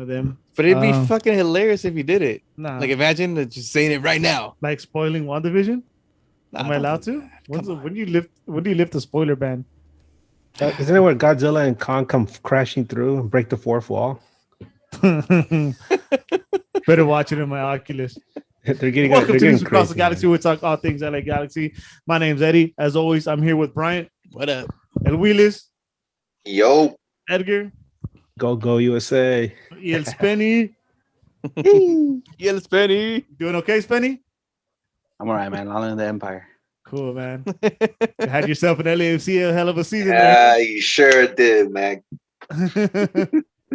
of them. But it'd be fucking hilarious if you did it. Nah. Like imagine just saying it right now. Like spoiling WandaVision? Am I allowed to? When do you lift the spoiler ban? Isn't it where Godzilla and Kong come crashing through and break the fourth wall? Better watch it in my Oculus. Welcome to News Across the Galaxy. We talk all things LA Galaxy. My name's Eddie. As always, I'm here with Bryant. What up? El Willis. Yo. Edgar. Go USA. Y el Spenny. Y el Spenny. Doing okay, Spenny? I'm all right, man. All in the Empire. Cool, man. You had yourself an LAFC, a hell of a season. Yeah, you sure did, man.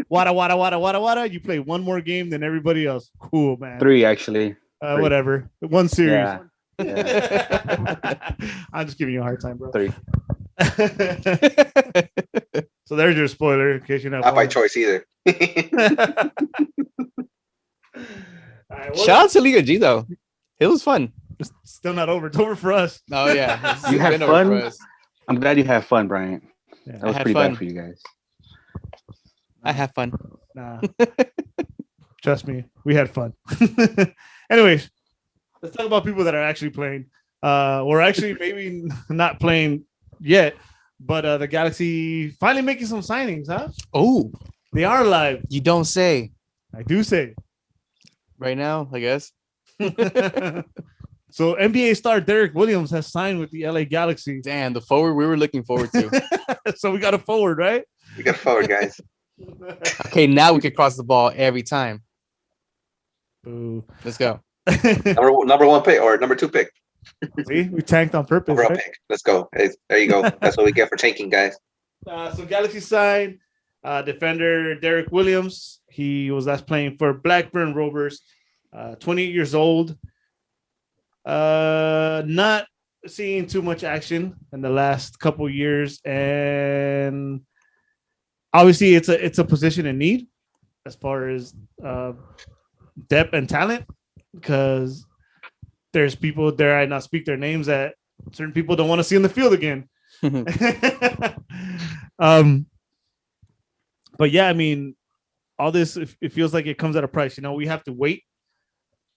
Wada. You play one more game than everybody else. Cool, man. 3, actually. 3. Whatever. One series. Yeah. I'm just giving you a hard time, bro. 3. So there's your spoiler in case you're not by choice either. Right, shout out to Liga G though. It was fun. It's still not over. It's over for us. Oh yeah. You had fun. I'm glad you had fun, Bryant. Yeah. That was pretty bad for you guys. I have fun. Nah. Trust me, we had fun. Anyways, let's talk about people that are actually playing. We're actually maybe not playing yet, but the Galaxy finally making some signings, huh? Oh, they are live. You don't say. I do say. Right now, I guess. So NBA star Derek Williams has signed with the LA Galaxy. Damn, the forward we were looking forward to. So we got a forward, right? We got a forward, guys. Okay, now we can cross the ball every time. Boo. Let's go. number 1 pick or number 2 pick. See, we tanked on purpose. Overall Right? pick. Let's go. Hey, there you go. That's what we get for tanking, guys. So Galaxy signed defender Derek Williams. He was last playing for Blackburn Rovers, 28 years old. Not seeing too much action in the last couple years, and obviously it's a position in need as far as depth and talent, because there's people, dare I not speak their names, that certain people don't want to see in the field again. But yeah, I mean, all this, it feels like it comes at a price. You know, we have to wait,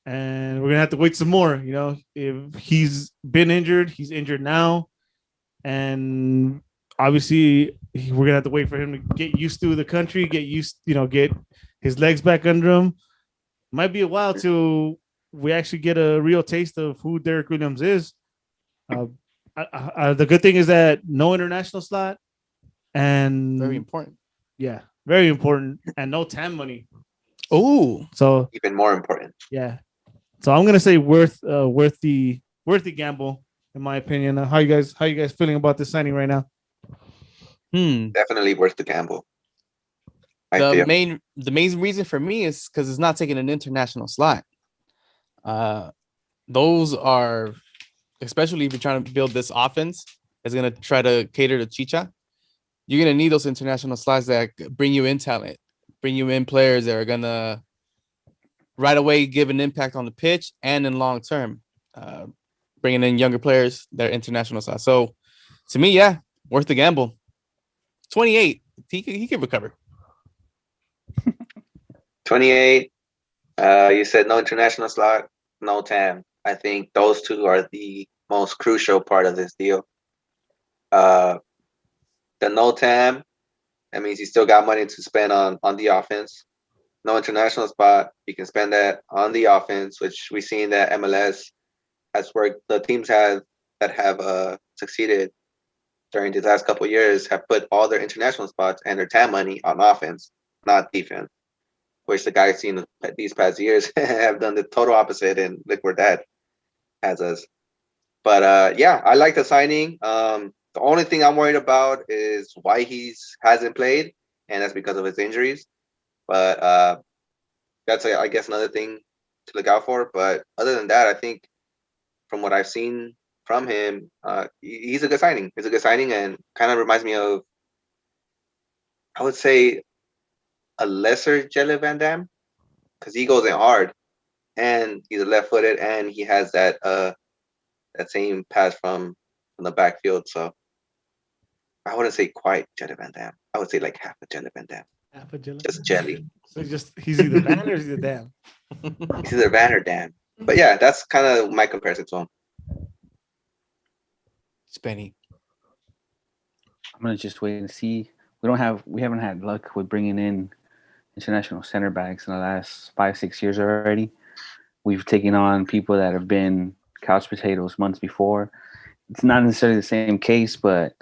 and we're gonna have to wait some more. You know, if he's been injured, he's injured now, and obviously we're gonna have to wait for him to get used to the country, get his legs back under him. Might be a while till we actually get a real taste of who Derek Williams is. The good thing is that no international slot, and very important. Yeah, very important, and no TAM money. Oh, so even more important. Yeah, so I'm gonna say worth the gamble, in my opinion. How you guys feeling about this signing right now? Definitely worth the gamble. The main reason for me is because it's not taking an international slot. Those are, especially if you're trying to build this offense, is going to try to cater to Chicha. You're going to need those international slots that bring you in talent, bring you in players that are going to right away give an impact on the pitch and in long term, bringing in younger players that are international slots. So to me, yeah, worth the gamble. 28, he can recover. 28. You said no international slot, no TAM. I think those two are the most crucial part of this deal. The no TAM, that means you still got money to spend on the offense. No international spot, you can spend that on the offense, which we've seen that MLS has worked. The teams that have succeeded during these last couple of years have put all their international spots and their TAM money on offense, not defense. Which the guys seen these past years have done the total opposite, and look where that has us. But yeah, I like the signing. The only thing I'm worried about is why he hasn't played, and that's because of his injuries. But that's I guess another thing to look out for. But other than that, I think from what I've seen from him, he's a good signing. He's a good signing, and kind of reminds me of, I would say, a lesser Jelle Van Dam, because he goes in hard, and he's a left-footed, and he has that same pass from the backfield. So I wouldn't say quite Jelle Van Dam. I would say like half of Jelle Van Dam. Apogilla. just jelly. So he's either Van or he's either Dan. He's either Van or Dan. But yeah, that's kind of my comparison to him. Spenny. I'm gonna just wait and see. We haven't had luck with bringing in international center backs in the last 5-6 years already. We've taken on people that have been couch potatoes months before. It's not necessarily the same case, but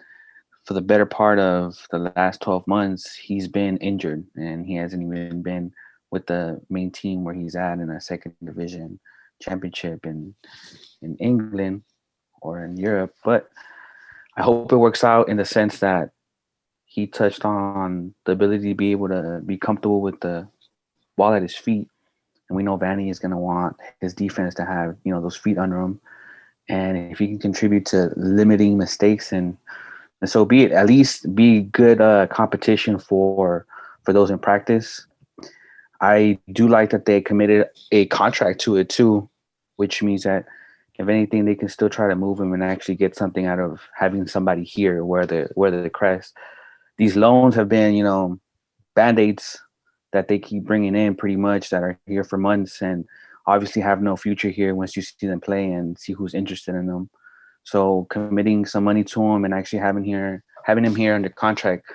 for the better part of the last 12 months, he's been injured and he hasn't even been with the main team where he's at in a second division championship in England or in Europe. But I hope it works out in the sense that he touched on the ability to be able to be comfortable with the ball at his feet. And we know Vanny is going to want his defense to have, those feet under him. And if he can contribute to limiting mistakes and so be it, at least be good competition for those in practice. I do like that they committed a contract to it too, which means that if anything, they can still try to move him and actually get something out of having somebody here where the crest. These loans have been, band-aids that they keep bringing in pretty much that are here for months and obviously have no future here once you see them play and see who's interested in them. So committing some money to him and actually having him here under contract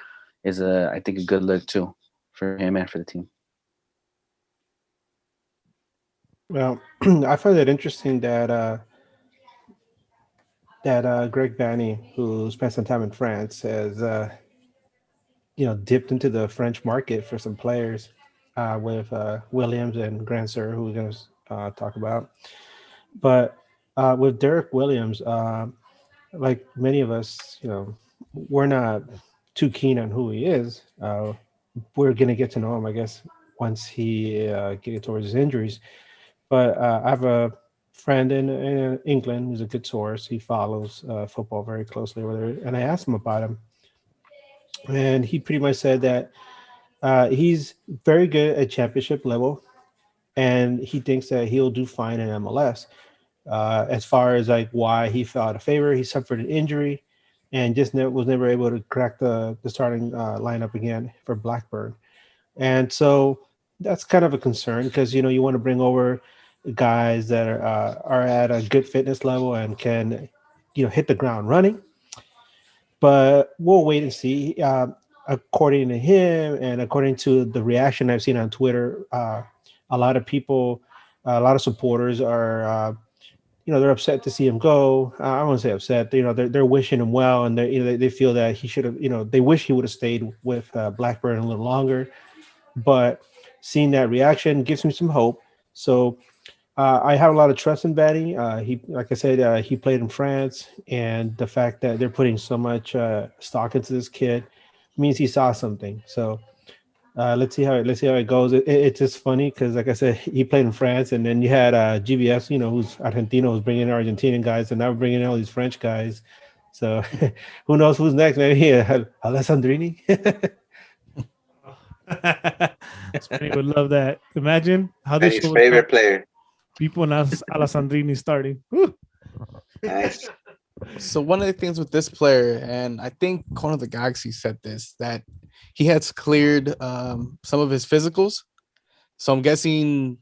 is I think a good look too for him and for the team. Well, I find it interesting that Greg Vanny, who spent some time in France, has dipped into the French market for some players with Williams and Grandsir, who we're going to talk about. But with Derek Williams, like many of us, we're not too keen on who he is. We're going to get to know him, I guess, once he gets towards his injuries. But I have a friend in England who's a good source. He follows football very closely over there. And I asked him about him. And he pretty much said that he's very good at championship level. And he thinks that he'll do fine in MLS. As far as like why he fell out of favor, he suffered an injury and just was never able to crack the starting lineup again for Blackburn. And so that's kind of a concern because, you want to bring over guys that are at a good fitness level and can, hit the ground running. But we'll wait and see. According to him and according to the reaction I've seen on Twitter, a lot of people, a lot of supporters are they're upset to see him go. I won't say upset. They're wishing him well, and they feel that he should have. They wish he would have stayed with Blackburn a little longer. But seeing that reaction gives me some hope. So I have a lot of trust in Batty. He, like I said, he played in France, and the fact that they're putting so much stock into this kid means he saw something. So let's see how it goes. It's just funny because, like I said, he played in France, and then you had GBS, who's Argentino, who's bringing in Argentinian guys, and now we're bringing in all these French guys. So who knows who's next? Maybe Alessandrini. Spenny would love that. Imagine how this Benny's show would favorite start. player. People now Alessandrini starting. Woo. Nice. So one of the things with this player, and I think Corner of the Galaxy said this, that he has cleared some of his physicals. So I'm guessing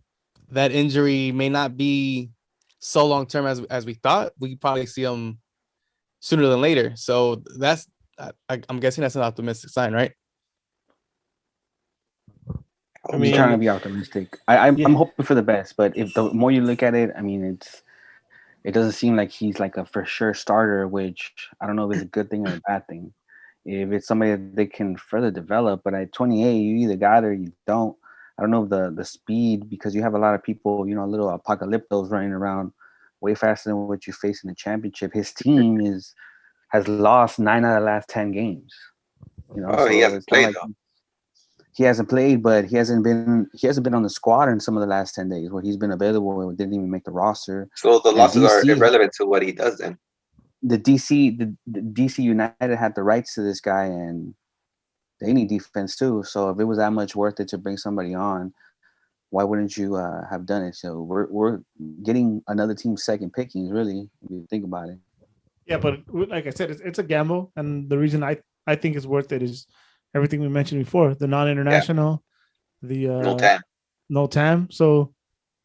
that injury may not be so long term as we thought. We could probably see him sooner than later. So that's I'm guessing that's an optimistic sign, right? I I'm mean, trying to be optimistic. I'm yeah. hoping for the best, but if the more you look at it, I mean, it doesn't seem like he's like a for sure starter, which I don't know if it's a good thing or a bad thing. If it's somebody that they can further develop, but at 28, you either got it or you don't. I don't know the speed because you have a lot of people, little apocalyptos running around way faster than what you face in the championship. His team has lost 9 out of the last 10 games. Oh, he So hasn't it's not played like though. he hasn't played, but he hasn't been on the squad in some of the last 10 days where he's been available and didn't even make the roster. So the And losses are DC, irrelevant to what he does then. the DC United had the rights to this guy and they need defense too. So if it was that much worth it to bring somebody on, why wouldn't you have done it? So we're getting another team's second pickings, really, if you think about it. Yeah, but like I said, it's a gamble, and the reason I think it's worth it is everything we mentioned before, the non-international, the No time. no TAM. So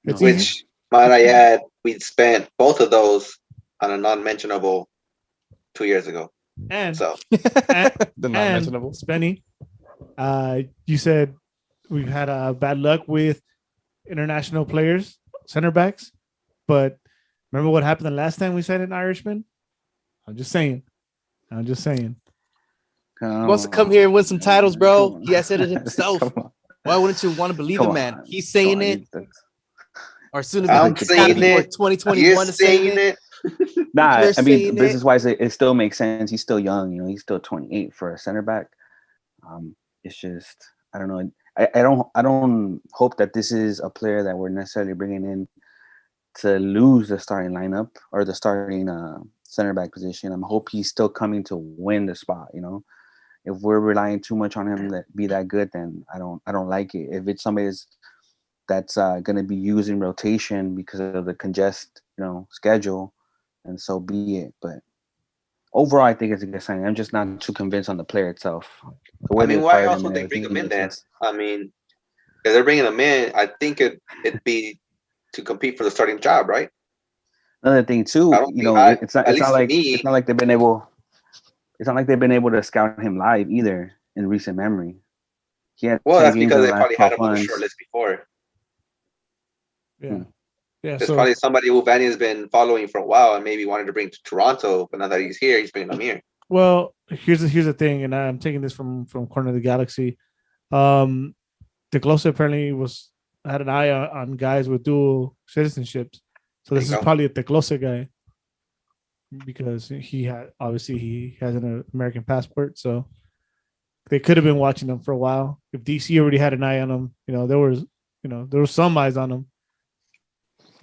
it's easy. Which, might I add, we spent both of those on a non-mentionable 2 years ago. And So and, The and non-mentionable. Spenny, you said we've had bad luck with international players, center backs, but remember what happened the last time we signed an Irishman? I'm just saying. He wants to come here and win some titles, bro. He has said it himself. Come on. Why wouldn't you want to believe the Come man? on. He's saying Come on, it, that's- or as soon as I'm we saying happy for it. 2021 You're is saying saying it. it. Nah, You're I mean, saying business wise, it still makes sense. He's still young, he's still 28 for a center back. It's just, I don't know. I don't hope that this is a player that we're necessarily bringing in to lose the starting lineup or the starting center back position. I hope he's still coming to win the spot. If we're relying too much on him to be that good, then I don't like it. If it's somebody that's going to be using rotation because of the schedule, and so be it. But overall, I think it's a good sign. I'm just not too convinced on the player itself. The way I mean, they why acquired else him would and they bring everything him in makes then? sense. I mean, if they're bringing him in, I think it'd be to compete for the starting job, right? Another thing too, I don't think it's not like they've been able. It's not like they've been able to scout him live either in recent memory. He had Well, 10 that's games because in the they last probably had 12 him on the months. short list before. Yeah. Yeah. There's So probably somebody who Vanny has been following for a while and maybe wanted to bring to Toronto, but now that he's here, he's bringing him here. well, here's the thing, and I'm taking this from Corner of the Galaxy. De Glossa apparently had an eye on guys with dual citizenships. So this is probably a De Glossa guy because he has an American passport. So they could have been watching him for a while. If DC already had an eye on him, there was some eyes on him.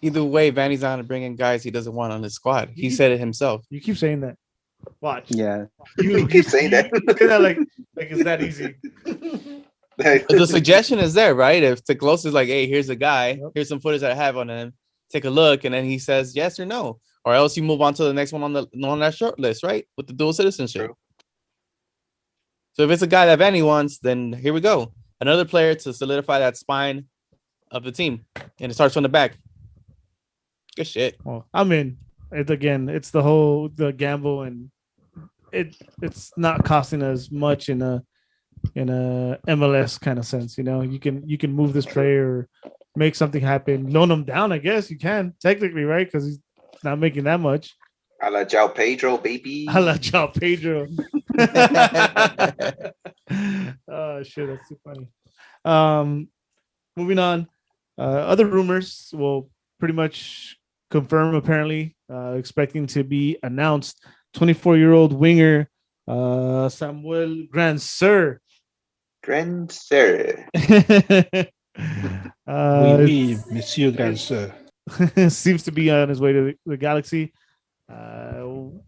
Either way, Vanny's not going to bring in guys he doesn't want on his squad. He said it himself. You keep saying that. Watch. Yeah. You keep saying that. You say that like it's that easy. The suggestion is there, right? If Teclos is like, hey, here's a guy, here's some footage that I have on him, take a look, and then he says yes or no. Or else you move on to the next one on that short list, right? With the dual citizenship. True. So if it's a guy that Vanny wants, then here we go. Another player to solidify that spine of the team. And it starts from the back. Good shit. Well, I'm in. It's the gamble, and it's not costing us much in a MLS kind of sense. You can move this player, make something happen, loan him down. I guess you can technically, right? Because he's not making that much. I like João Pedro, baby. I like João Pedro. Oh shit, that's too funny. Moving on. Other rumors will pretty much confirm. Apparently, expecting to be announced. 24-year-old winger Samuel Grandsir. Oui, Monsieur Grandsir. Seems to be on his way to the Galaxy.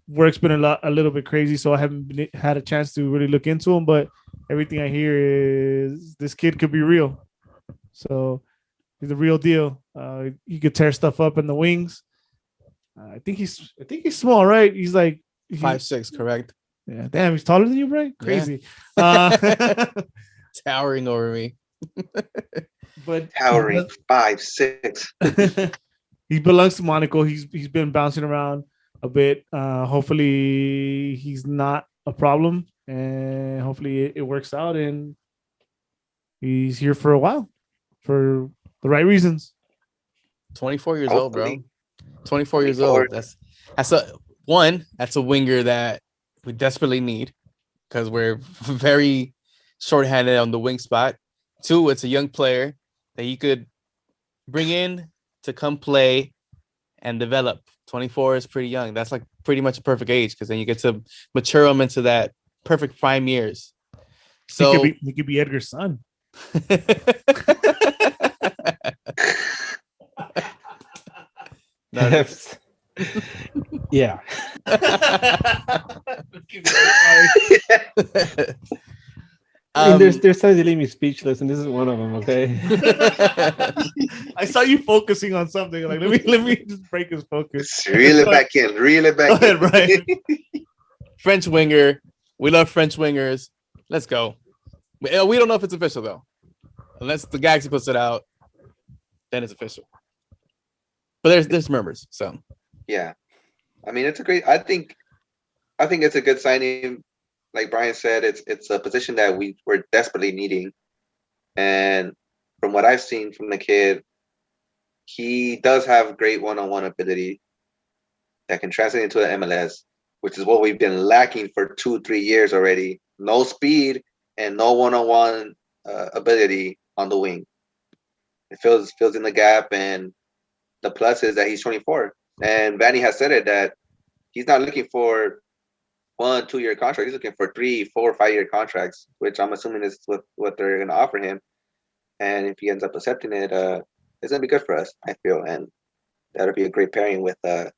Work's been a little bit crazy, so I haven't had a chance to really look into him. But everything I hear is this kid could be real. So he's the real deal. He could tear stuff up in the wings. I think he's small, right? He's like 5'6", correct? Yeah, damn, he's taller than you, Brian. Crazy. Yeah. Towering over me. But towering 5'6". He belongs to Monaco. He's been bouncing around a bit. Hopefully he's not a problem, and hopefully it works out and he's here for a while for the right reasons. 24 years old, bro. 24 years old. That's a winger that we desperately need because we're very shorthanded on the wing spot. 2, it's a young player that you could bring in to come play and develop. 24 is pretty young. That's like pretty much a perfect age because then you get to mature him into that perfect prime years. So he could be Edgar's son. Yeah. There's times they leave me speechless, and this is one of them. Okay. I saw you focusing on something. Like let me just break his focus. Reel it back in. Go ahead, French winger. We love French wingers. Let's go. We don't know if it's official though, unless the Galaxy puts it out, then it's official. But there's murmurs. So Yeah, I mean it's a great. I think it's a good signing. Like Brian said, it's a position that we're desperately needing. And from what I've seen from the kid, he does have great one-on-one ability that can translate into the MLS, which is what we've been lacking for 2-3 years already. No speed and no one-on-one ability on the wing. It fills in the gap, and the plus is that he's 24. And Vanny has said it that he's not looking for 1-2 year contract. He's looking for 3, 4, 5 year contracts, which I'm assuming is what they're going to offer him. And if he ends up accepting it, it's going to be good for us, I feel. And that'll be a great pairing with El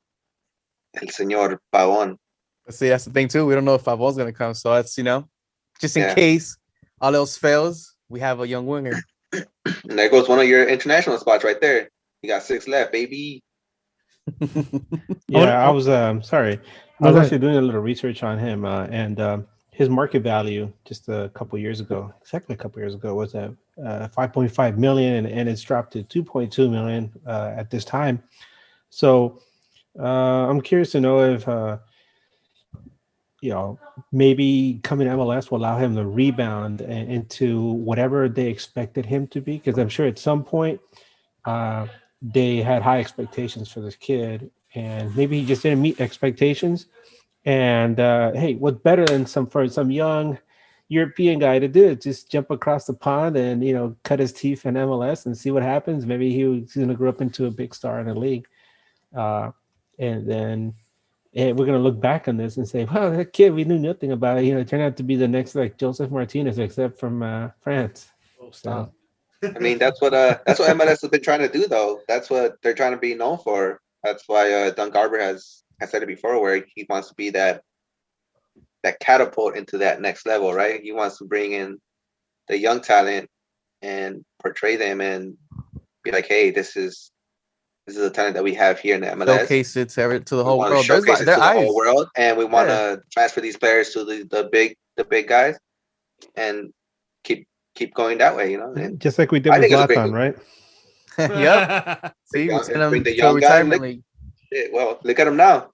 Señor Pavon. see, that's the thing too. We don't know if Favon's gonna come, so that's just in case all else fails, we have a young winger. And there goes one of your international spots right there. You got 6 left, baby. Yeah, I was sorry. I was Okay. actually doing a little research on him, and his market value just a couple years ago, exactly a couple years ago, was at 5.5 million, and it's dropped to 2.2 million at this time. So I'm curious to know if maybe coming to MLS will allow him to rebound into whatever they expected him to be, because I'm sure at some point they had high expectations for this kid, and maybe he just didn't meet expectations. And hey, what's better than for some young European guy to do it? Just jump across the pond and cut his teeth in MLS and see what happens. Maybe he's going to grow up into a big star in the league, and then we're going to look back on this and say, "Wow, that kid we knew nothing about. It turned out to be the next like Joseph Martinez, except from France." Oh, stop. I mean, that's what MLS has been trying to do, though. That's what they're trying to be known for. That's why Don Garber has said it before, where he wants to be that catapult into that next level, right? He wants to bring in the young talent and portray them and be like, hey, this is a talent that we have here in the MLS. Showcase it to the We whole want to world. showcase it Their to the eyes. whole world, and we want to transfer these players to the big guys and keep going that way, And Just like we did I with think it's a great Zlatan, move. right? Yep. See, we sent Bring him the to a young guy. retirement league. Well, look at him now.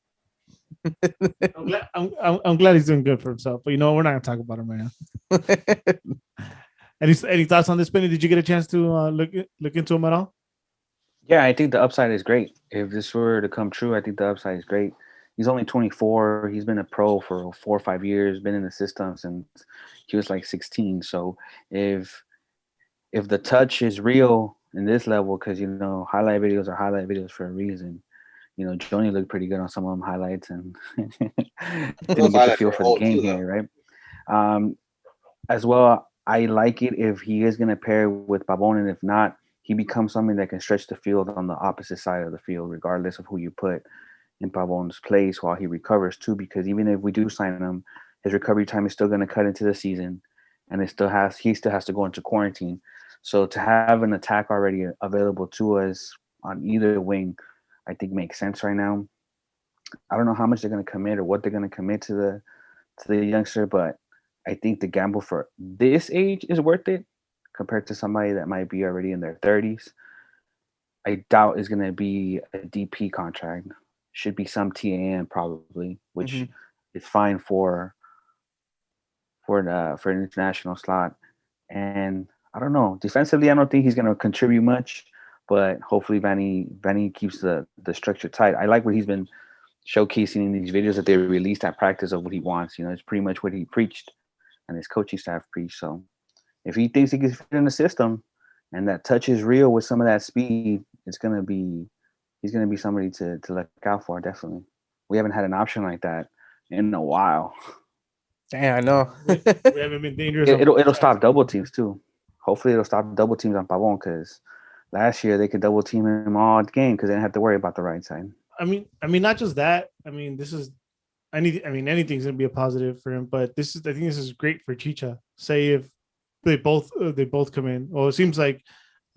I'm glad he's doing good for himself. But we're not gonna talk about him right now. Any thoughts on this, Benny? Did you get a chance to look into him at all? Yeah, I think the upside is great. If this were to come true, I think the upside is great. He's only 24. He's been a pro for 4 or 5 years. Been in the system since he was like 16. So if the touch is real in this level, because highlight videos are highlight videos for a reason. Joni looked pretty good on some of them highlights, and didn't get the feel for the game here, right? As well, I like it if he is going to pair with Pavon, and if not, he becomes something that can stretch the field on the opposite side of the field, regardless of who you put in Pavon's place while he recovers too. Because even if we do sign him, his recovery time is still going to cut into the season, and he still has to go into quarantine. So to have an attack already available to us on either wing, I think makes sense right now. I don't know how much they're going to commit or what they're going to commit to the youngster, but I think the gamble for this age is worth it compared to somebody that might be already in their 30s. I doubt is going to be a DP contract. Should be some TAN probably, which is fine for an international slot. And I don't know. Defensively, I don't think he's going to contribute much, but hopefully Vanny keeps the structure tight. I like what he's been showcasing in these videos that they released at practice of what he wants. It's pretty much what he preached and his coaching staff preached. So if he thinks he can fit in the system and that touch is real with some of that speed, he's going to be somebody to look out for. Definitely. We haven't had an option like that in a while. Damn, I know. We haven't been dangerous. It'll stop double teams too. Hopefully it'll stop double teams on Pavon, because last year they could double team him all game because they didn't have to worry about the right side. I mean, not just that. I mean, anything's gonna be a positive for him. But I think this is great for Chicha. Say if they both come in. Well, it seems like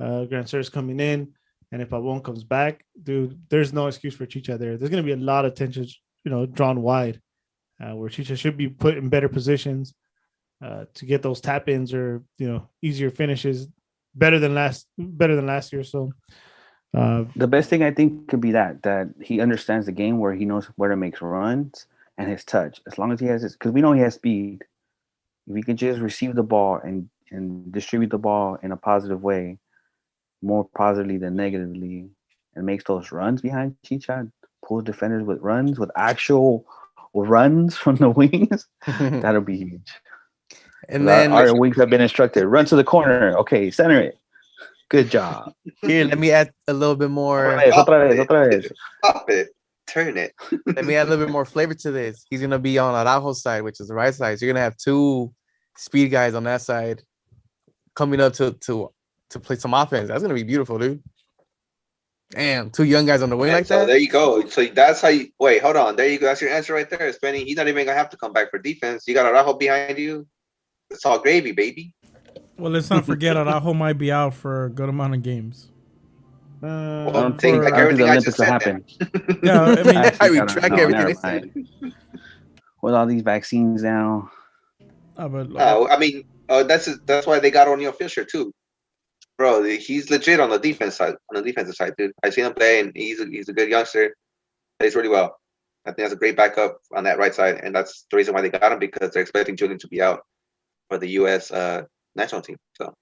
Grandsir is coming in, and if Pavon comes back, dude, there's no excuse for Chicha there. There's gonna be a lot of tensions, drawn wide, where Chicha should be put in better positions. to get those tap ins or easier finishes, better than last year. So the best thing I think could be that he understands the game where he knows where to make runs and his touch. As long as he has his, because we know he has speed. If he can just receive the ball and distribute the ball in a positive way, more positively than negatively, and makes those runs behind Chicha, pulls defenders with runs, with actual runs from the wings, that'll be huge. And then our wings have been instructed: run to the corner. Okay, center it. Good job. Here, let me add a little bit more. Otra vez. Up it. Turn it. Let me add a little bit more flavor to this. He's gonna be on Araujo's side, which is the right side. So you're gonna have two speed guys on that side coming up to play some offense. That's gonna be beautiful, dude. Damn, two young guys on the wing like so that. There you go. So that's how you wait. Hold on. There you go. That's your answer right there, Spenny. He's not even gonna have to come back for defense. You got Araujo behind you. It's all gravy, baby. Well, let's not forget Araujo might be out for a good amount of games. Well, I don't think think like the everything I Olympics just will said happen. Yeah, I mean, I retract everything I said. With all these vaccines now. I mean, that's why they got O'Neal Fisher too, bro. He's legit on the defense side. On the defensive side, dude. I've seen him play, and he's a good youngster. Plays really well. I think that's a great backup on that right side, and that's the reason why they got him, because they're expecting Julian to be out for the U.S. National team. So.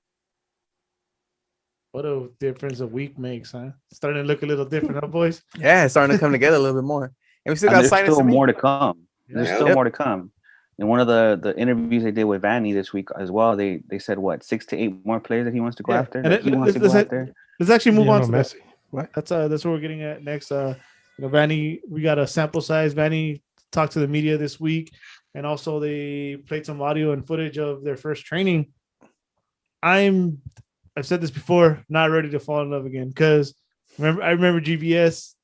What a difference a week makes, huh? Starting to look a little different, huh, boys? Yeah, it's starting to come together a little bit more. And we still got there's still more to come. There's still more to come. In one of the interviews they did with Vanny this week as well, they said what 6 to 8 more players that he wants to go after. Let's actually move on to Messi. That. What? That's what we're getting at next. Vanny, we got a sample size. Vanny talked to the media this week, and also they played some audio and footage of their first training. I've said this before, not ready to fall in love again, because I remember GBS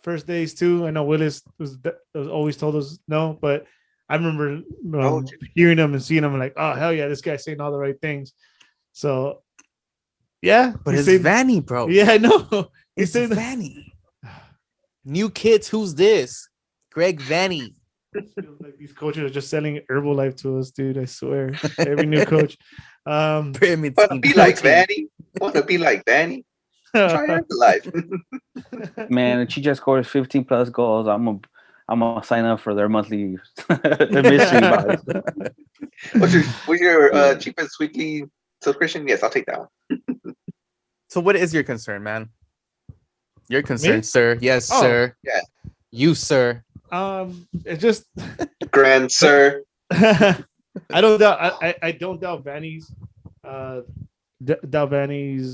first days too. I know Willis was always told us no, but I remember hearing them and seeing them like, oh hell yeah, this guy's saying all the right things. So yeah, but it's Vanny, bro. Yeah, I know. It's Vanny. New kids, who's this? Greg Vanny. Feels like these coaches are just selling Herbalife to us, dude. I swear. Every new coach. Want to be like Vanny? Want to be like Vanny? Try Herbalife. Man, if she just scores 15 plus goals, I'm gonna sign up for their monthly mystery box. What's your cheapest weekly subscription? Yes, I'll take that one. So what is your concern, man? Your concern, sir. Yes, sir. Yeah. You, sir. It's just grand sir. I don't doubt Vanny's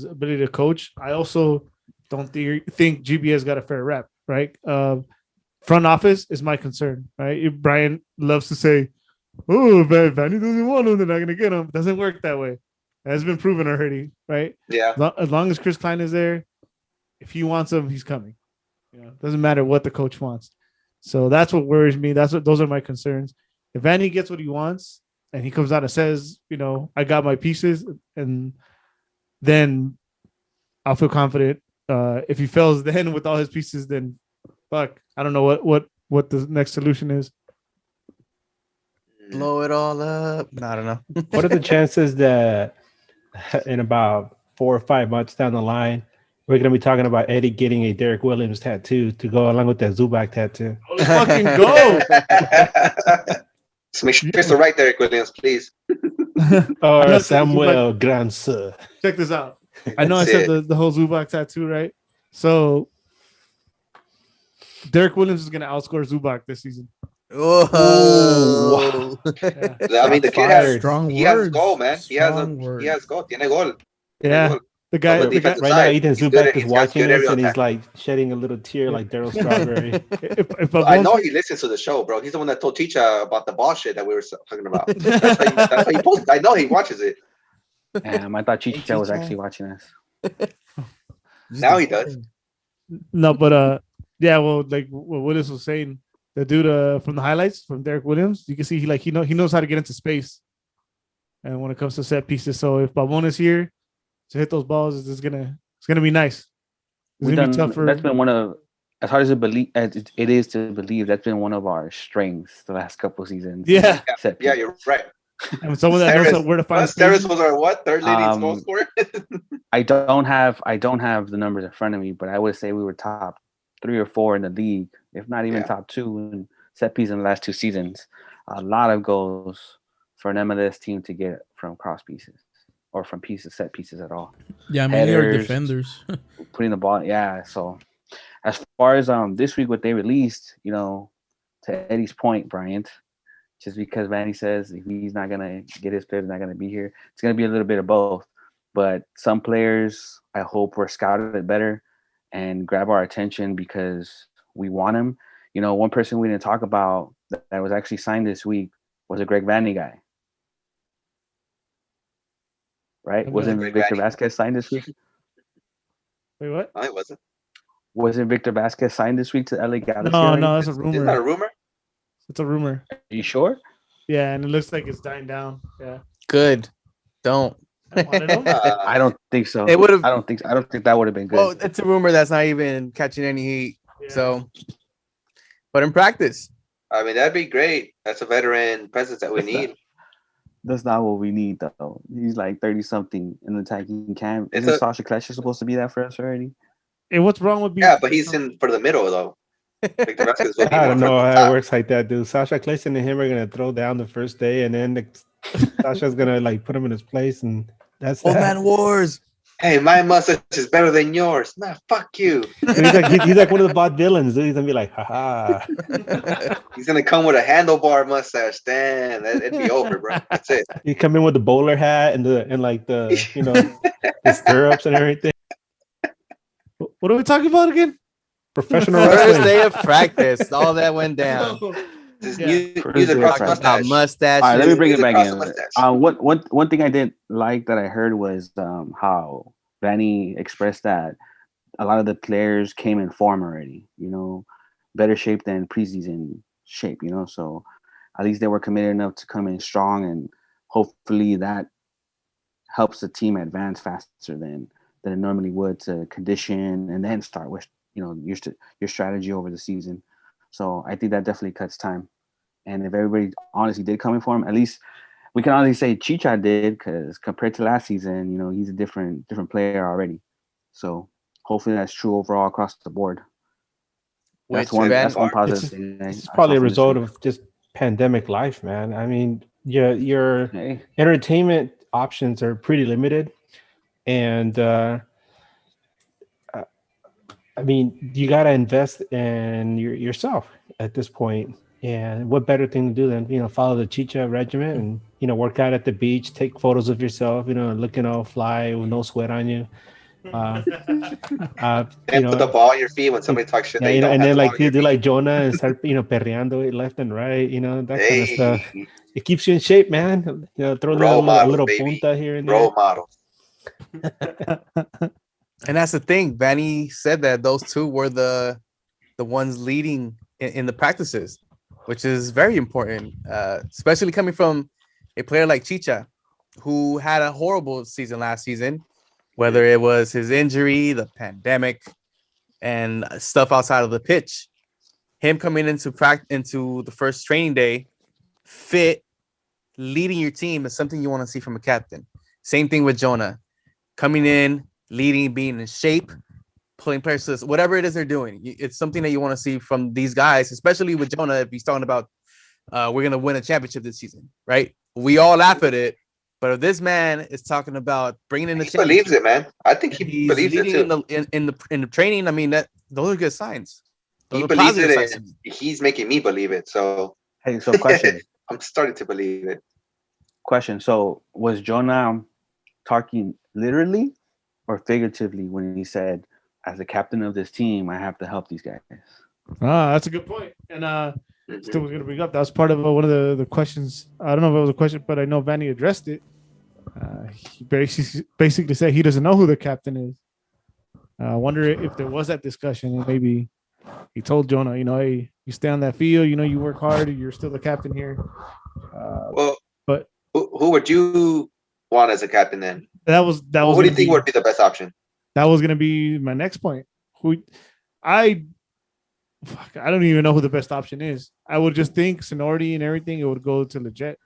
ability to coach. I also don't think GBS got a fair rep, right? Front office is my concern, right? If Brian loves to say, oh, if Vanny doesn't want him, they're not gonna get him. It doesn't work that way. That's been proven already, right? Yeah. As long as Chris Klein is there, if he wants him, he's coming. Doesn't matter what the coach wants. So that's what worries me. Those are my concerns. If Vanny gets what he wants and he comes out and says, I got my pieces, and then I'll feel confident. If he fails then with all his pieces, then fuck. I don't know what the next solution is. Blow it all up. No, I don't know. What are the chances that in about 4 or 5 months down the line, we're going to be talking about Eddie getting a Derek Williams tattoo to go along with that Zubac tattoo? Let's fucking go. Just make sure it's the right Derek Williams, please. Or Samuel Grandsir. Check this out. I know I said the whole Zubac tattoo, right? So Derek Williams is going to outscore Zubac this season. Oh, wow. Yeah. I mean, the kid has strong words. He has goal, man. He has goal. Tiene goal. Yeah. The guy right now, Ethan Zubac is watching us, and he's like shedding a little tear, like Daryl Strawberry. I know he listens to the show, bro. He's the one that told Chicha about the ball shit that we were talking about. That's how he posted. I know he watches it. Damn, I thought Chicha was actually watching us. Now he does. No, but yeah, well, like what Willis was saying, the dude from the highlights from Derek Williams, you can see he knows how to get into space, and when it comes to set pieces. So if Pavon is here to hit those balls, it's gonna be nice. It's gonna be tougher. That's been one of, as hard as it is to believe, that's been one of our strengths the last couple of seasons. Yeah, you're right. And someone that knows where to find Ceres was our what? Third leading goal scorer? I don't have the numbers in front of me, but I would say we were top 3 or 4 in the league, if not even top 2 in set piece in the last 2 seasons. A lot of goals for an MLS team to get from cross pieces or from set pieces at all. Yeah, many are defenders. Putting the ball, So as far as this week, what they released, to Eddie's point, Bryant, just because Vanny says if he's not gonna get his players, not gonna be here, it's gonna be a little bit of both. But some players, I hope, were scouted better and grab our attention because we want him. One person we didn't talk about that was actually signed this week was a Greg Vanny guy. Right? Wasn't Victor Vasquez signed this week? Wait, what? No, it wasn't. Wasn't Victor Vasquez signed this week to LA Galaxy? No, that's a rumor. Isn't that a rumor? It's a rumor. Are you sure? Yeah, and it looks like it's dying down. Yeah. Good. Don't. I don't think so. It would have. I don't think that would have been good. Well, it's a rumor that's not even catching any heat. Yeah. So, but in practice, I mean, that'd be great. That's a veteran presence that we need. That's not what we need, though. He's like 30-something in the attacking camp. Isn't Sasha Klesher supposed to be that for us already? Hey, what's wrong with being? Yeah, but he's in for the middle, though. Victor Vasquez will be I don't know how it works like that, dude. Sasha Klesher and him are going to throw down the first day, and then Sasha's going to put him in his place, and that's Old Man Wars. Hey, my mustache is better than yours. Nah, fuck you. He's like one of the bot villains, dude. He's going to be like, haha. He's going to come with a handlebar mustache. Damn, it'd be over, bro. That's it. He come in with the bowler hat and the stirrups and everything. What are we talking about again? Professional First wrestling. day of practice. All that went down. Use a cross mustache. All right, let me bring it back in. One thing I didn't like that I heard was how Vanny expressed that a lot of the players came in form already, better shape than preseason shape, so at least they were committed enough to come in strong, and hopefully that helps the team advance faster than it normally would to condition and then start with your strategy over the season. So I think that definitely cuts time. And if everybody honestly did come in for him, at least we can honestly say Chicha did, because compared to last season, he's a different player already. So hopefully that's true overall across the board. That's one positive thing. It's probably a result of just pandemic life, man. I mean, your entertainment options are pretty limited. And I mean, you got to invest in yourself at this point. And what better thing to do than, follow the Chicha regimen and, work out at the beach, take photos of yourself, looking all fly with no sweat on you. And put the ball on your feet when somebody talks shit. Yeah, and then like do like Jonah and start, perreando it left and right, that kind of stuff. It keeps you in shape, man. Throw a little punta here and there. Role models. And that's the thing. Vanny said that those two were the ones leading in the practices, which is very important, especially coming from a player like Chicha, who had a horrible season last season, whether it was his injury, the pandemic, and stuff outside of the pitch. Him coming into the first training day, fit, leading your team is something you want to see from a captain. Same thing with Jonah. Coming in, leading, being in shape, pulling players to this, whatever it is they're doing. It's something that you want to see from these guys, especially with Jonah. If he's talking about, we're going to win a championship this season, right? We all laugh at it, but if this man is talking about bringing in the championship, believes it, man. I think he believes it too. In the training, I mean, those are good signs. He believes it, and he's making me believe it. So, hey, so question. I'm starting to believe it. Question. So, was Jonah talking literally or figuratively when he said, as the captain of this team, I have to help these guys? That's a good point. And still was going to bring up, that was part of one of the questions. I don't know if it was a question, but I know Vanny addressed it. He basically said he doesn't know who the captain is. I wonder if there was that discussion, and maybe he told Jonah, hey, you stay on that field, you work hard, you're still the captain here. But who would you want as a captain then? That was. What do you think would be the best option? That was going to be my next point. I don't even know who the best option is. I would just think seniority and everything, it would go to Leggett.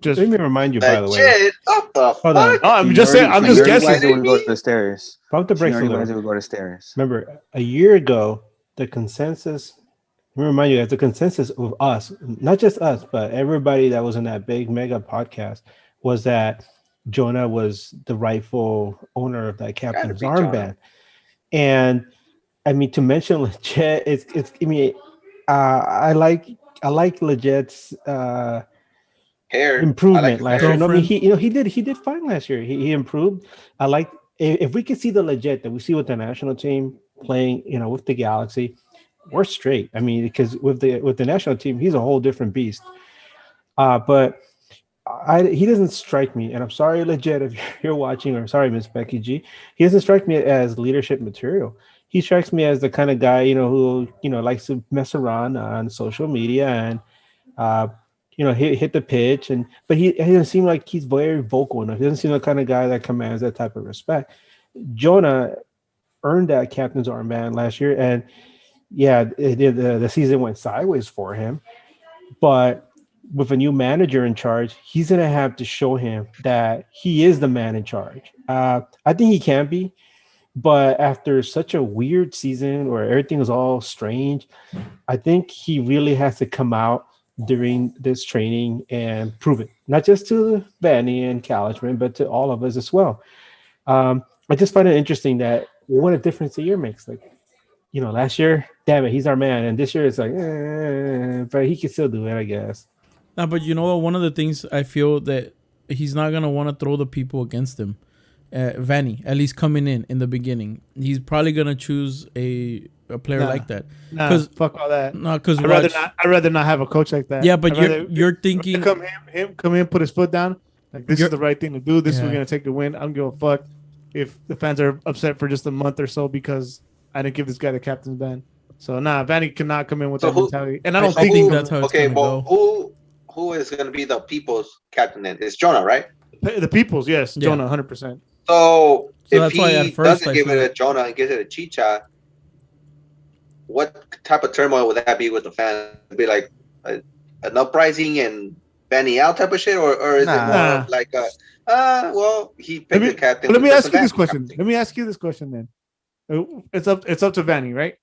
Just Let me remind you, by the way. Legit? What the Hold on. fuck? oh, I'm just saying. I'm Are just you guessing. kidding They would go me? to the stairs. Pump the brakes a Seniority little. wise, they would go to stairs. Remember, a year ago, the consensus. Let me remind you guys, the consensus of us, not just us, but everybody that was in that big mega podcast, was that Jonah was the rightful owner of that Gotta captain's be Jonah. armband. And I mean, to mention legit, it's. I mean, I like legit's Hair. I like improvement his last hair. year. No, I mean, Girlfriend. he did fine last year. He improved. I like if we can see the legit that we see with the national team playing, with the Galaxy, we're straight. I mean, because with the national team, he's a whole different beast. But he doesn't strike me, and I'm sorry, legit, if you're watching, or sorry, Miss Becky G, he doesn't strike me as leadership material. He strikes me as the kind of guy, who likes to mess around on social media and uh, hit the pitch, but he doesn't seem like he's very vocal enough. He doesn't seem the kind of guy that commands that type of respect. Jonah earned that captain's armband last year, and yeah, the season went sideways for him. But with a new manager in charge, he's gonna have to show him that he is the man in charge. I think he can be, but after such a weird season where everything is all strange, I think he really has to come out during this training and prove it, not just to Vanny and Kalisman, but to all of us as well. I just find it interesting that what a difference a year makes. Like, last year, damn it, he's our man, and this year it's like, but he can still do it, I guess. Nah, but you know what? One of the things I feel that he's not gonna want to throw the people against him. Vanny, at least coming in the beginning, he's probably gonna choose a player Nah. like that. Nah, fuck all that. No, because I'd rather not have a coach like that. Yeah, but I'd rather- you're thinking come in, put his foot down. Like, this is You're- the right thing to do. This is Yeah. we're gonna take the win. I don't give a fuck if the fans are upset for just a month or so because I didn't give this guy the captain's band. So Vanny cannot come in with So that who- mentality. And I I don't think think that's how it's Okay, gonna well, go. who is going to be the people's captain then? It's Jonah, right? the people's, yes, Yeah. Jonah, 100%. So if that's why at he first doesn't I give feel- it to Jonah and gives it to Chicha, what type of turmoil would that be with the fans? It'd be like an uprising and banning out type of shit, or is it more Nah. of like well, he picked the captain. Let me with ask you this personality question. type of Let me ask you this question then. It's up to Vanny, right?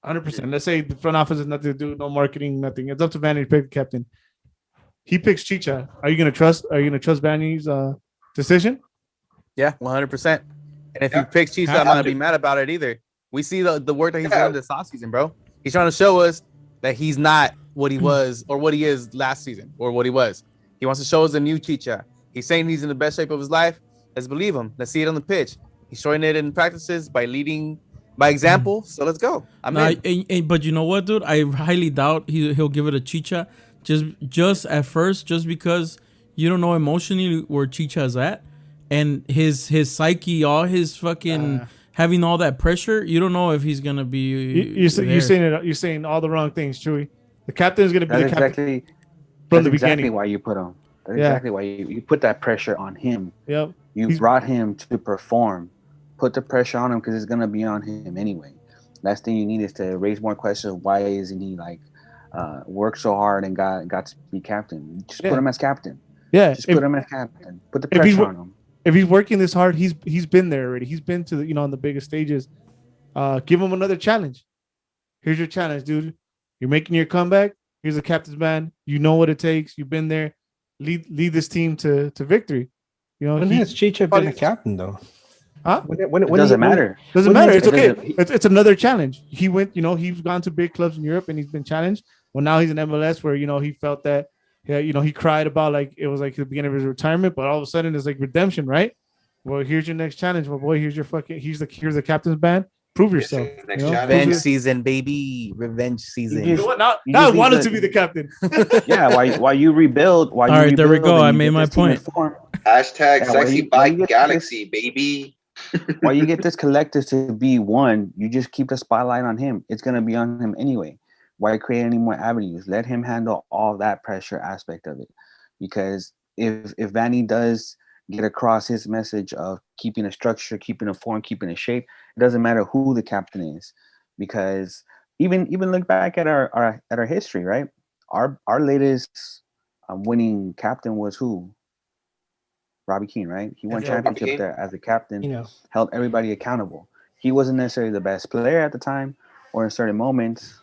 100%. Let's say the front office has nothing to do, no marketing, nothing. It's up to Vanny to pick the captain. He picks Chicha. Are you gonna trust Vanny's decision? Yeah, 100%. And if Yeah. he picks Chiefs, I'm not gonna be mad about it either. We see the work that he's done this offseason, bro. He's trying to show us that he's not what he was or what he is last season or what he was. He wants to show us a new Chicha. He's saying he's in the best shape of his life. Let's believe him. Let's see it on the pitch. He's showing it in practices by leading by example. So let's go. But you know what, dude? I highly doubt he'll give it a Chicha. Just at first, just because you don't know emotionally where Chicha's at, and his psyche, all his fucking having all that pressure. You don't know if he's gonna be. You're saying all the wrong things, Chewy. The captain is gonna be That's the captain from the exactly beginning. why you put him. That's Yeah. exactly why you put that pressure on him. Yep. You brought him to perform. Put the pressure on him because it's gonna be on him anyway. Last thing you need is to raise more questions. Why isn't he worked so hard and got to be captain? Just put him as captain. Yeah. Just put him as captain. Put the pressure on him. If he's working this hard, he's been there already. He's been to on the biggest stages. Give him another challenge. Here's your challenge, dude. You're making your comeback. Here's a captain's band. You know what it takes. You've been there. Lead this team to victory. When has Chicha been a captain though? Huh? It doesn't matter. Doesn't matter. It's okay. It's another challenge. He went. He's gone to big clubs in Europe and he's been challenged. Well, now he's in MLS where he felt that. Yeah, he cried about it was like the beginning of his retirement, but all of a sudden it's like redemption, right? Well, here's your next challenge, my boy. Here's the captain's band. Prove yourself. Revenge season, baby. Revenge season. You know what? Now I wanted to be the captain. Yeah, while you rebuild, all right, there we go. I made my point. Hashtag sexy bike galaxy, baby. While you get this collective to be one, you just keep the spotlight on him. It's gonna be on him anyway. Why create any more avenues? Let him handle all that pressure aspect of it. Because if Vanny does get across his message of keeping a structure, keeping a form, keeping a shape, it doesn't matter who the captain is. Because even look back at our history, right? Our latest winning captain was who? Robbie Keane, right? He won Yeah, Robbie championship Keane. there as a captain. You know, Held everybody accountable. He wasn't necessarily the best player at the time, or in certain moments.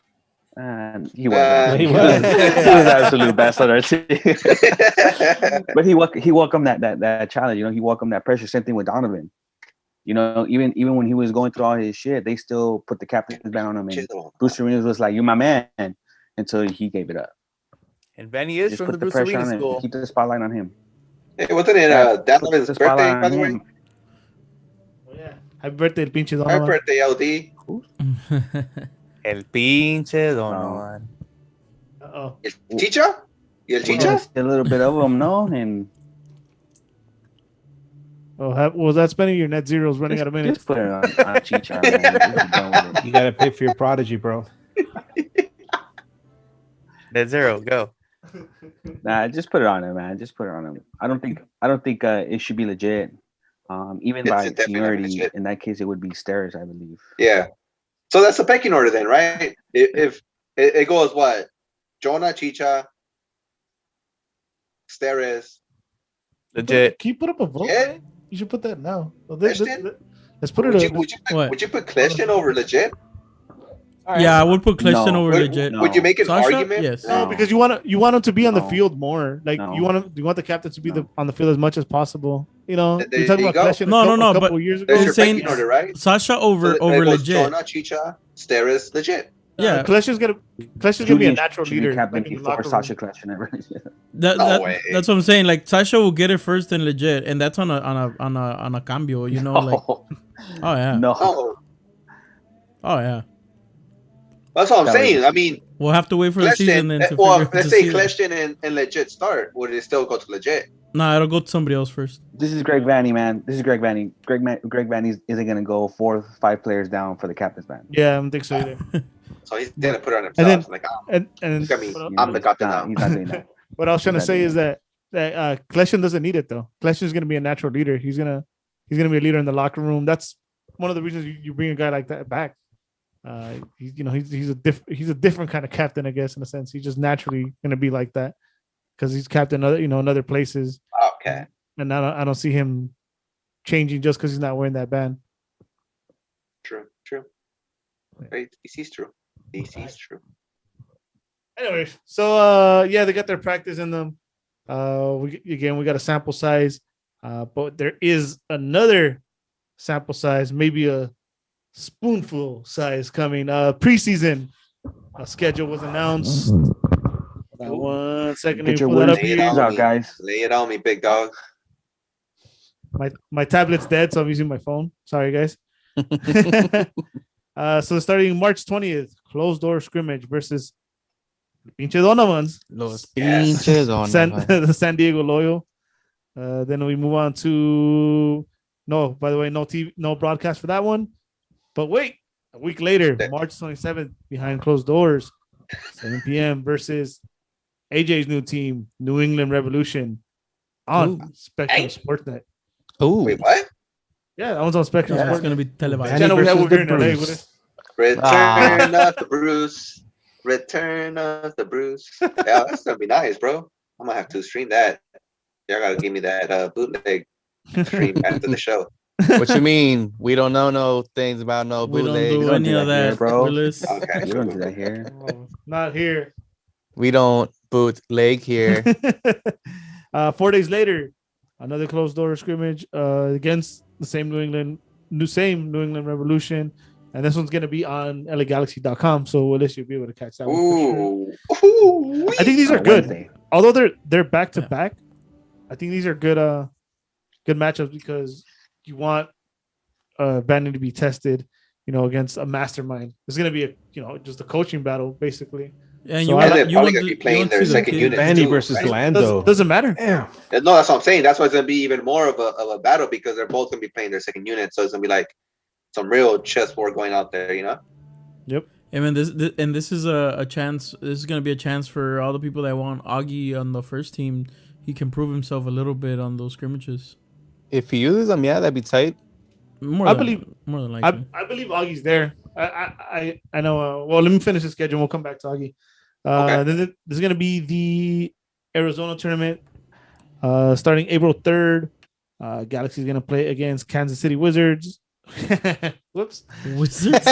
And he was. he He was. was absolute best on our team. But he welcomed that challenge. You know, he welcomed that pressure. Same thing with Donovan. You know, even when he was going through all his shit, they still put the captain's band on him. And Bruce Arenas was like, "You're my man," until he gave it up. And Vanny is Just from put the the Bruce pressure Arena on him. school. Keep the spotlight on him. Hey, wasn't it Yeah, put Donovan's the spotlight birthday, by on the way? him. Oh, yeah. Happy birthday, el pinche Happy Donovan. birthday, LD. El pinche Donovan. Uh-oh. El Chicha? Y el We Chicha? gotta see a little bit of him, no? And Oh, was that spending your net zeros running out of minutes? just put it on Chicha, man. Just be done with it. You gotta pay for your prodigy, bro. Net zero, go. Nah, just put it on him, man. Just put it on him. I don't think it should be legit. Even It's by definitely not seniority, legit. in that case, it would be Stairs, I believe. Yeah. So that's the pecking order then, right? If it goes what? Jonah, Chicha, Steres. Legit. Can you put up a vote? Yeah. You should put that now. Well, Kleshtin? let's put it. What? Would you put Kleshtin over legit? Yeah, I would put Kleshtin No. over Would, legit. No. would you make an Sasha? argument? Yes. No, No. because you want him to be on the No. field more. Like No. you want the captain to be No. on the field as much as possible. You know, There we talked you about go. Kleshtin No, a couple but years ago. There's I'm your saying pecking order, right? Sasha So over there over goes legit. Jonah, Chicha, Steres, legit. Yeah, Kleshtin's gonna be a Julian natural should be leader. captain Like, in the before locker Sasha room. Kleshtin ever. No way. that's what I'm saying. Like Sasha will get it first and legit, and that's on a cambio. You know, like oh yeah, No. Oh, oh yeah. that's what I'm That saying. was- I mean, We'll have to wait for the season Kleshtin. then to Well, figure let's to say see that. Kleshtin and legit start. Would it still go to legit? Nah, it'll go to somebody else first. This is Greg Vanny, man. This is Greg Vanny. Greg Vanny isn't going to go 4 or 5 players down for the captain's band. Yeah, I don't think so either. So he's gonna put it on And himself. then- Like, And look at me. what You I'm the captain he's now. He's not doing that. what I was trying to say Exactly. is that Kleshtin doesn't need it though. Kleshtin's gonna be a natural leader. He's gonna be a leader in the locker room. That's one of the reasons you bring a guy like that back. He's a different kind of captain, I guess, in a sense. He's just naturally gonna be like that because he's captain in other places. Okay. And I don't see him changing just because he's not wearing that band. True. Right. DC's true. DC's true. Anyways, so they got their practice in them. We got a sample size, but there is another sample size, maybe a spoonful size coming. Preseason schedule was announced. Hold on 1 second. Get Let me your pull that up Williams here. out, guys. Lay it on me, big dog. My tablet's dead, so I'm using my phone. Sorry, guys. So starting March 20th, closed door scrimmage versus Pinche Donovans. Los Yes. pinches Donovan. The San Diego Loyal. Then we move on to by the way, no TV, no broadcast for that one. But wait, a week later, March 27th, behind closed doors, 7 p.m. versus AJ's new team, New England Revolution, on Spectrum Sportsnet. Ooh. Wait, what? Yeah, that one's on Spectrum It's Sportsnet. gonna be televised. Vanny Channel we have versus over here the in LA. Bruce. Return of the Bruce. Return of the Bruce. Yeah, that's gonna be nice, bro. I'm gonna have to stream that. Y'all gotta give me that bootleg stream after the show. What you mean? We don't know no things about no We don't bootleg. do don't any do of that here, that, bro. Willis. Okay. We don't do that here. Oh, not here. We don't bootleg here. 4 days later, another closed door scrimmage against the same New England Revolution, and this one's gonna be on LAGalaxy.com. So at least you'll be able to catch that one. For sure. Ooh. I think these are On good. Wednesday. Although they're back to back, I think these are good matchups because you want Vandy to be tested, against a mastermind. It's gonna be just a coaching battle basically. And So you I- want they're you probably want gonna be to playing their second unit. Vandy too, versus right? Lando. Doesn't matter. Damn. No, that's what I'm saying. That's why it's gonna be even more of a battle because they're both gonna be playing their second unit. So it's gonna be like some real chess war going out there, Yep. And this is a chance. This is gonna be a chance for all the people that want Augie on the first team. He can prove himself a little bit on those scrimmages. If he uses them, yeah, that'd be tight. More I than likely. I believe Augie's there. I know. Well, let me finish the schedule. We'll come back to Augie. Okay. Then there's gonna be the Arizona tournament starting April 3rd. Galaxy is going to play against Kansas City Wizards. Whoops. Wizards.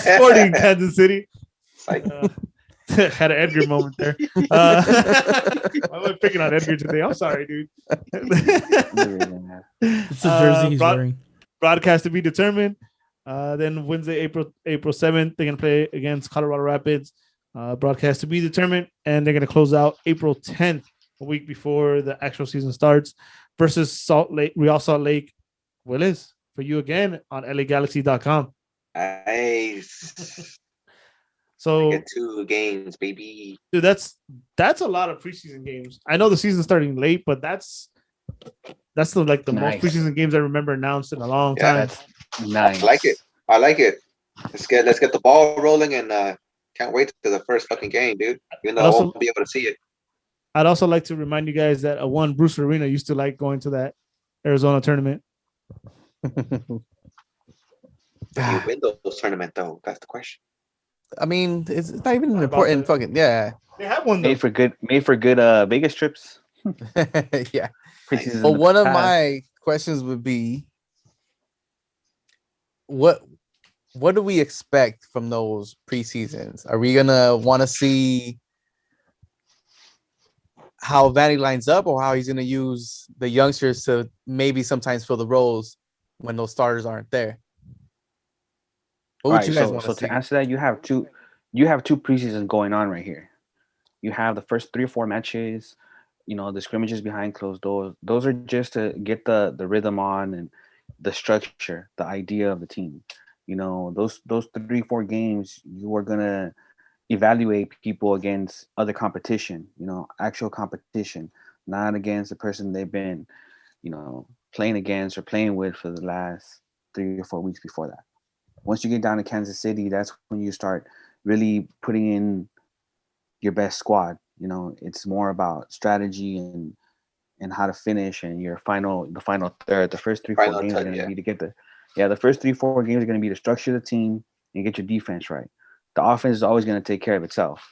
Sporting Kansas City. Psych. Had an Edgar moment there. Why am I picking on Edgar today? I'm sorry, dude. It's the jersey he's wearing. Broadcast to be determined. Then Wednesday, April 7th, they're gonna play against Colorado Rapids. Broadcast to be determined, and they're gonna close out April 10th, a week before the actual season starts, versus Real Salt Lake. Willis, for you again on LAGalaxy.com. Nice. So get 2 games, baby. Dude, that's a lot of preseason games. I know the season's starting late, but that's the most preseason games I remember announced in a long time. That's nice. I like it. Let's get the ball rolling, and can't wait to the first fucking game, dude. Even though I won't be able to see it. I'd also like to remind you guys that one Bruce Arena used to like going to that Arizona tournament. Do you win those tournament though? That's the question. I mean, it's not even an important fucking They have one though. Made for good Vegas trips. Yeah. Well, one of my questions would be, what do we expect from those preseasons? Are we gonna want to see how Vanny lines up, or how he's gonna use the youngsters to maybe sometimes fill the roles when those starters aren't there? What would you guys want to see? To answer that, you have two preseasons going on right here. You have the first 3 or 4 matches, the scrimmages behind closed doors. Those are just to get the rhythm on and the structure, the idea of the team. Those 3, 4 games, you are gonna evaluate people against other competition, actual competition, not against the person they've been, playing against or playing with for the last 3 or 4 weeks before that. Once you get down to Kansas City, that's when you start really putting in your best squad. It's more about strategy and how to finish, and the final third. The first 3, 4 games are going to be to get the first 3, 4 games are going to be to structure the team and get your defense right. The offense is always going to take care of itself.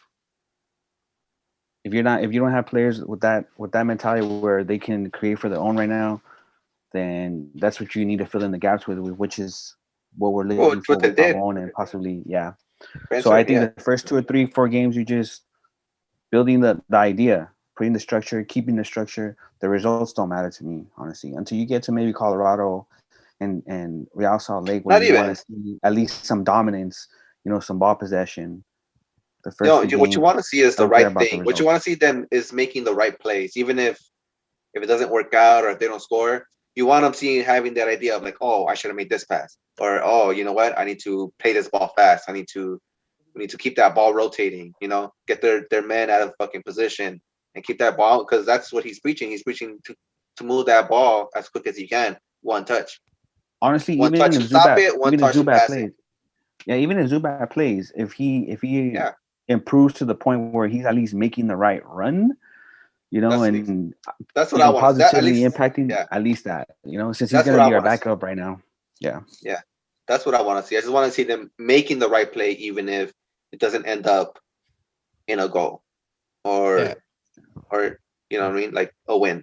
If you don't have players with that mentality where they can create for their own right now, then that's what you need to fill in the gaps with, which is what we're looking for with Pavon and possibly, yeah. So I think the first 2 or 3, 4 games, you just building the idea, putting the structure, keeping the structure. The results don't matter to me, honestly, until you get to maybe Colorado and Real Salt Lake, where you want to see at least some dominance, some ball possession. The first what you want to see is the right thing. What you want to see them is making the right plays, even if it doesn't work out or if they don't score. You want them having that idea of like, oh, I should have made this pass, or oh, you know what, I need to play this ball fast. We need to keep that ball rotating. Get their men out of fucking position and keep that ball, because that's what he's preaching. He's preaching to move that ball as quick as you can, one touch. Honestly, one touch to stop it, one touch to pass it. Yeah, even if Zubat plays, if he improves to the point where he's at least making the right run, that's what I want. Positively impacting at least that, since he's going to be our backup right now. Yeah. Yeah. That's what I want to see. I just want to see them making the right play, even if it doesn't end up in a goal or you know what I mean? Like a win.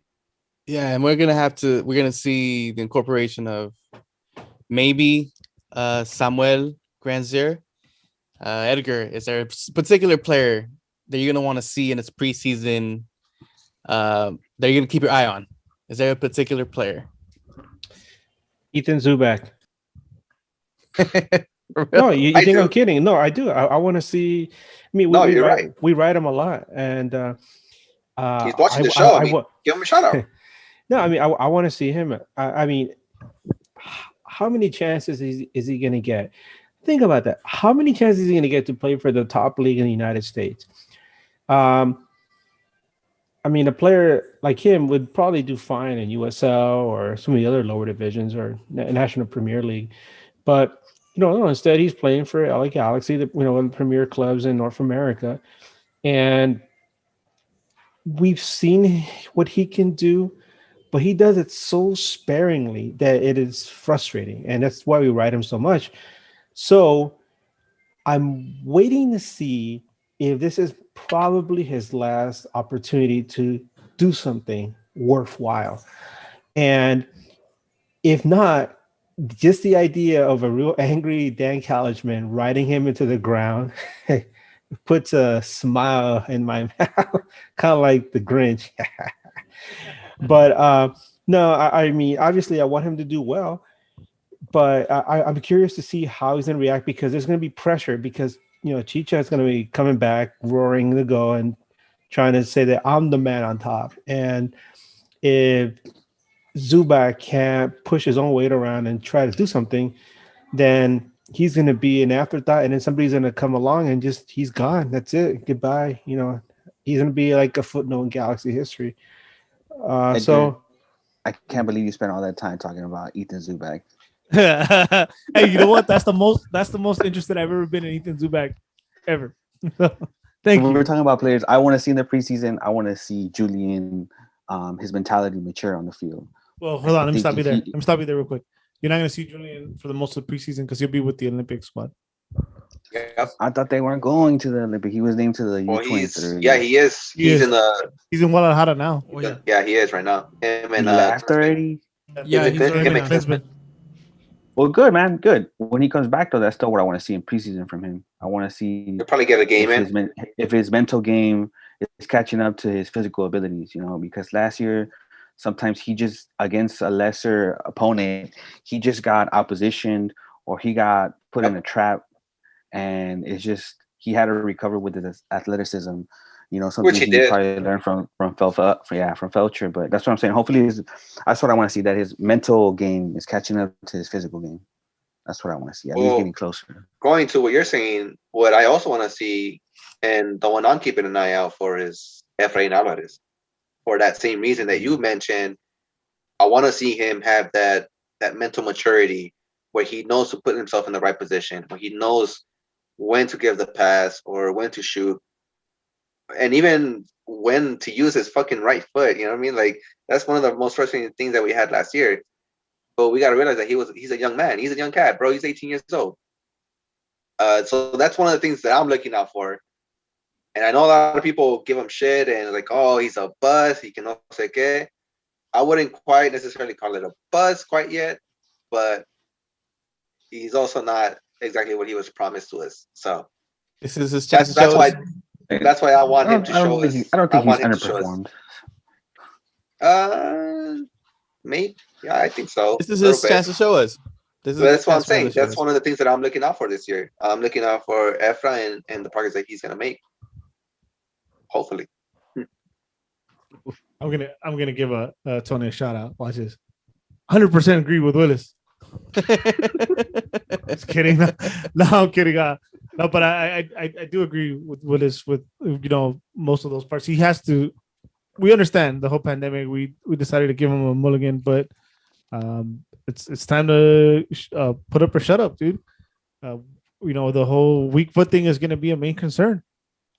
Yeah. And we're going to see the incorporation of maybe Samuel Granzier. Edgar, is there a particular player that you're going to want to see in its preseason that you're going to keep your eye on? Is there a particular player? Ethan Zubak. No, you think I'm kidding? No, I do. I want to see. I mean, you're right. We write him a lot, and he's watching the show. Give him a shout out. No, I mean, I want to see him. I mean, how many chances is he going to get? Think about that. How many chances is he going to get to play for the top league in the United States? I mean, a player like him would probably do fine in USL or some of the other lower divisions or National Premier League, but no, instead he's playing for LA Galaxy, one of the premier clubs in North America, and we've seen what he can do, but he does it so sparingly that it is frustrating, and that's why we write him so much. So I'm waiting to see if this is probably his last opportunity to do something worthwhile. And if not, just the idea of a real angry Dan Calijman riding him into the ground puts a smile in my mouth, kind of like the Grinch. But no, I mean, obviously, I want him to do well, but I'm curious to see how he's going to react because there's going to be pressure because Chicha is going to be coming back, roaring the go and trying to say that I'm the man on top. And if Zubac can't push his own weight around and try to do something, then he's going to be an afterthought, and then somebody's going to come along and just he's gone. That's it. Goodbye. He's going to be like a footnote in Galaxy history. So I can't believe you spent all that time talking about Ethan Zubac. Hey, you know what? That's the most interested I've ever been in Ethan Zubac ever. Thank you. We're talking about players I want to see in the preseason. I want to see Julian, his mentality mature on the field. Well, hold on. Let me stop you there. Let me stop you there real quick. You're not going to see Julian for the most of the preseason because he'll be with the Olympic squad. Yep. I thought they weren't going to the Olympic. He was named to the U23. Yeah, he is. He's in Guadalajara now. Oh, yeah. Yeah, he is right now. Him and he left already. Yeah, he's already him and Klinsmann. Well, good, man. Good. When he comes back, though, that's still what I want to see in preseason from him. I want to see he'll probably get a game if his mental game is catching up to his physical abilities, because last year, sometimes he just, against a lesser opponent, he just got oppositioned or he got put in a trap. And it's just, he had to recover with his athleticism, something which he did. Probably learned from Felcher. But that's what I'm saying. Hopefully, that's what I want to see, that his mental game is catching up to his physical game. That's what I want to see. He's getting closer. Going to what you're saying, what I also want to see, and the one I'm keeping an eye out for is Efrain Alvarez. For that same reason that you mentioned, I want to see him have that mental maturity where he knows to put himself in the right position, where he knows when to give the pass or when to shoot, and even when to use his fucking right foot. You know what I mean? Like, that's one of the most frustrating things that we had last year. But we got to realize that he's a young man. He's a young cat, bro. He's 18 years old. So that's one of the things that I'm looking out for. And I know a lot of people give him shit and like, oh, he's a bust. He can no sé qué. I wouldn't quite necessarily call it a bust quite yet, but he's also not exactly what he was promised to us. So this is his chance. That's why I want him to show us. I don't think he's underperformed. Maybe. Yeah, I think so. This is his chance to show us. That's what I'm saying. That's one of the things that I'm looking out for this year. I'm looking out for Efra and the progress that he's gonna make. Hopefully. I'm gonna give Tony a shout out. Watch this. 100% agree with Willis. Just kidding. No, I'm kidding. No, but I do agree with Willis with most of those parts. He has to. We understand the whole pandemic. We decided to give him a mulligan, but it's time to put up or shut up, dude. The whole weak foot thing is going to be a main concern.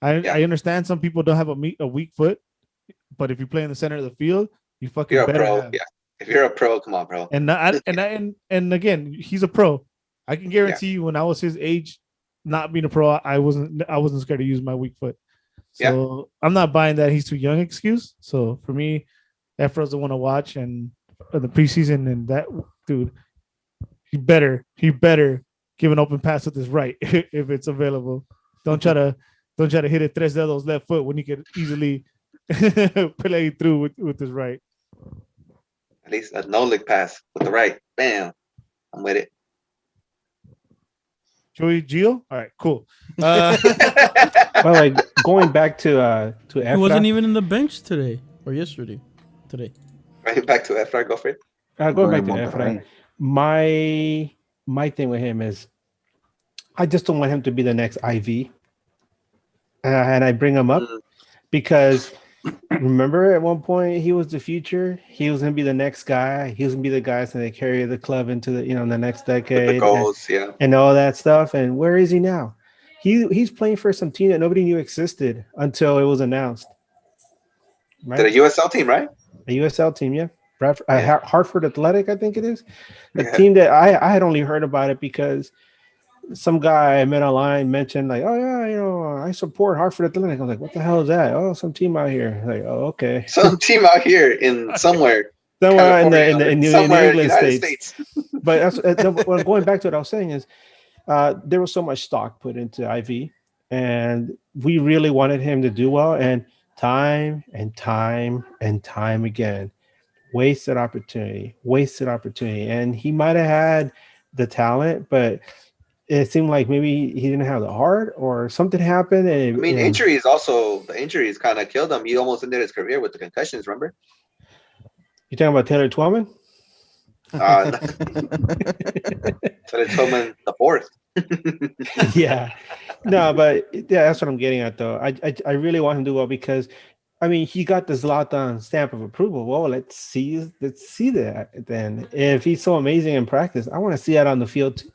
I understand some people don't have a weak foot, but if you play in the center of the field, you fucking better have. Yeah. If you're a pro, come on, bro. And again, he's a pro. I can guarantee you, when I was his age, not being a pro, I wasn't scared to use my weak foot. So I'm not buying that he's too young excuse. So for me, Efra's the one to watch, and the preseason, and that dude, he better give an open pass with his right if it's available. Don't try to hit it tres dedos left foot when you can easily play through with his right. At least a no-look pass with the right. Bam. I'm with it. Joey Gio? All right, cool. Well, like going back to Efra. He wasn't even in the bench today or yesterday. Today. Right back to Efra. Go for it. Going back to Efra. My thing with him is, I just don't want him to be the next IV. And I bring him up because remember at one point he was the future. He was going to be the next guy. He was going to be the guy that's going to carry the club into the the next decade. The goals, and all that stuff. And where is he now? He's playing for some team that nobody knew existed until it was announced. Right? The USL team, right? A USL team, yeah. Hartford Athletic, I think it is. The team that I had only heard about it because some guy I met online mentioned like, oh yeah, I support Hartford Athletic. I was like, what the hell is that? Oh, some team out here. Like, oh, okay. Some team out here in somewhere. Somewhere in California, the somewhere England United States. States. But well, going back to what I was saying is, there was so much stock put into IV, and we really wanted him to do well. And time and time and time again, wasted opportunity. And he might have had the talent, but it seemed like maybe he didn't have the heart or something happened. I mean, the injuries kind of killed him. He almost ended his career with the concussions, remember? You talking about Taylor Twellman? Taylor Twellman the fourth. Yeah. No, but yeah, that's what I'm getting at though. I really want him to do well because I mean he got the Zlatan stamp of approval. Well, let's see that then. If he's so amazing in practice, I want to see that on the field too.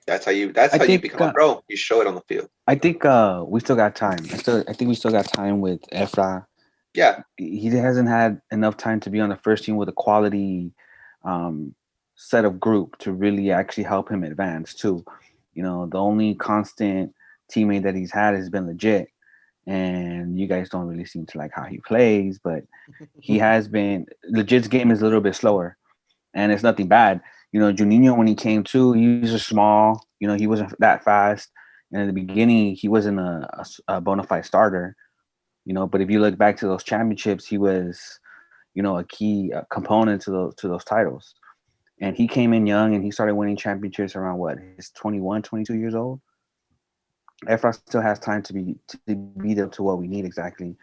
That's how you become a pro. You show it on the field. I think we still got time. I think we still got time with Efra. Yeah. He hasn't had enough time to be on the first team with a quality set of group to really actually help him advance too. You know, the only constant teammate that he's had has been Legit, and you guys don't really seem to like how he plays, but he has been. Legit's game is a little bit slower, and it's nothing bad. You know, Juninho, when he came to, he was just small. You know, he wasn't that fast, and in the beginning, he wasn't a bona fide starter. You know, but if you look back to those championships, he was, you know, a key component to those titles. And he came in young and he started winning championships around what? He's 21, 22 years old. Efra still has time to be up to what we need exactly.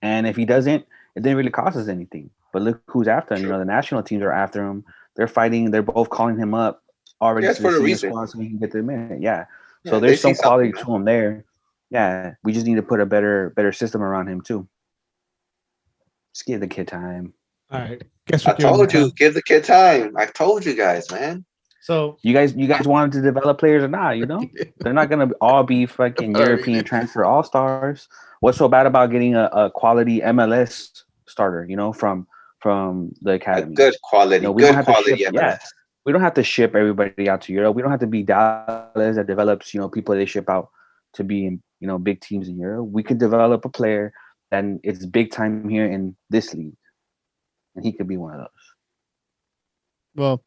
And if he doesn't, it didn't really cost us anything. But look who's after him. You know, the national teams are after him. They're fighting. They're both calling him up already to the senior squad so he can get the minute. Yeah. So there's some quality to him there. Yeah. We just need to put a better system around him too. Just give the kid time. All right. I told you, give the kid time. I told you guys, man. So you guys wanted to develop players or not? You know, they're not gonna all be fucking European transfer all stars. What's so bad about getting a quality MLS starter? You know, from the academy, a good quality, you know, MLS. Yeah, we don't have to ship everybody out to Europe. We don't have to be Dallas that develops, you know, people they ship out to be in, you know, big teams in Europe. We could develop a player and it's big time here in this league. And he could be one of those. Well,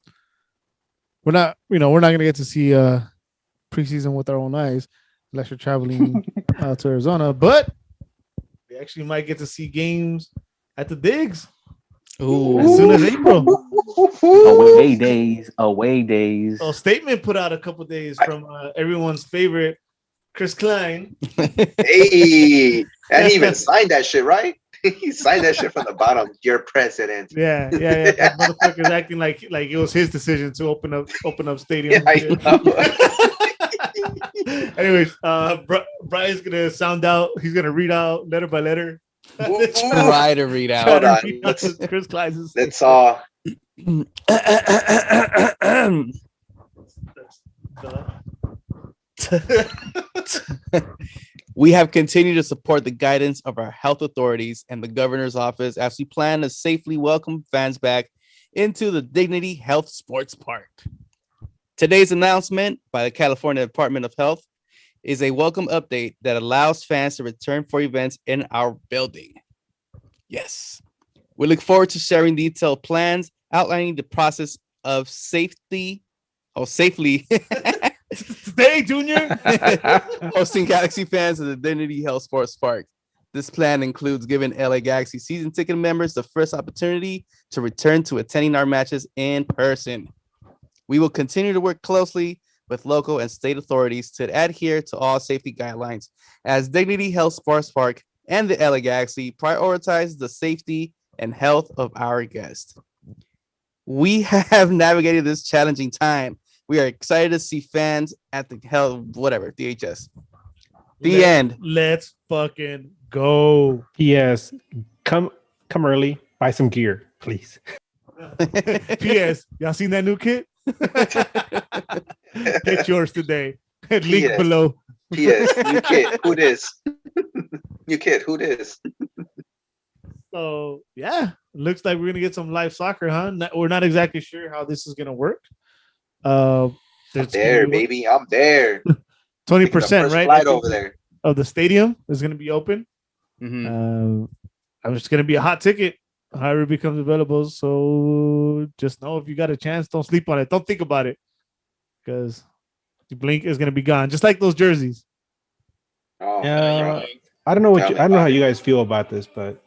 we're not going to get to see preseason with our own eyes unless you're traveling to Arizona, but we actually might get to see games at the digs. Ooh. As soon as April. Away days. A statement put out a couple days from everyone's favorite Chris Klein. Hey, and he even signed that shit, right? He signed that shit from the bottom. Your president. Yeah. That motherfucker's acting like it was his decision to open up stadium. Yeah, I know. Anyways, Brian's gonna sound out. He's gonna read out letter by letter. Try to read out. Hold on. Chris Klein's. Let's all. We have continued to support the guidance of our health authorities and the governor's office as we plan to safely welcome fans back into the Dignity Health Sports Park. Today's announcement by the California Department of Health is a welcome update that allows fans to return for events in our building. Yes. We look forward to sharing detailed plans outlining the process of safely Stay, Junior. hosting Galaxy fans at the Dignity Health Sports Park. This plan includes giving LA Galaxy season ticket members the first opportunity to return to attending our matches in person. We will continue to work closely with local and state authorities to adhere to all safety guidelines as Dignity Health Sports Park and the LA Galaxy prioritize the safety and health of our guests. We have navigated this challenging time. We are excited to see fans at the DHS. The end. Let's fucking go. P.S. Come early. Buy some gear, please. P.S. Y'all seen that new kit? Get yours today. Link below. P.S. New kit. Who this? New kit. Who this? So yeah, looks like we're gonna get some live soccer, huh? We're not exactly sure how this is gonna work. I'm there, baby. I'm there. 20%, right? Flight over there. of the stadium is going to be open. Mhm. I'm just going to be a hot ticket, however it becomes available. So just know if you got a chance, don't sleep on it. Don't think about it because the blink is going to be gone, just like those jerseys. Oh, Yeah, bro. I don't know Tell me I don't know how about you it. guys feel about this, but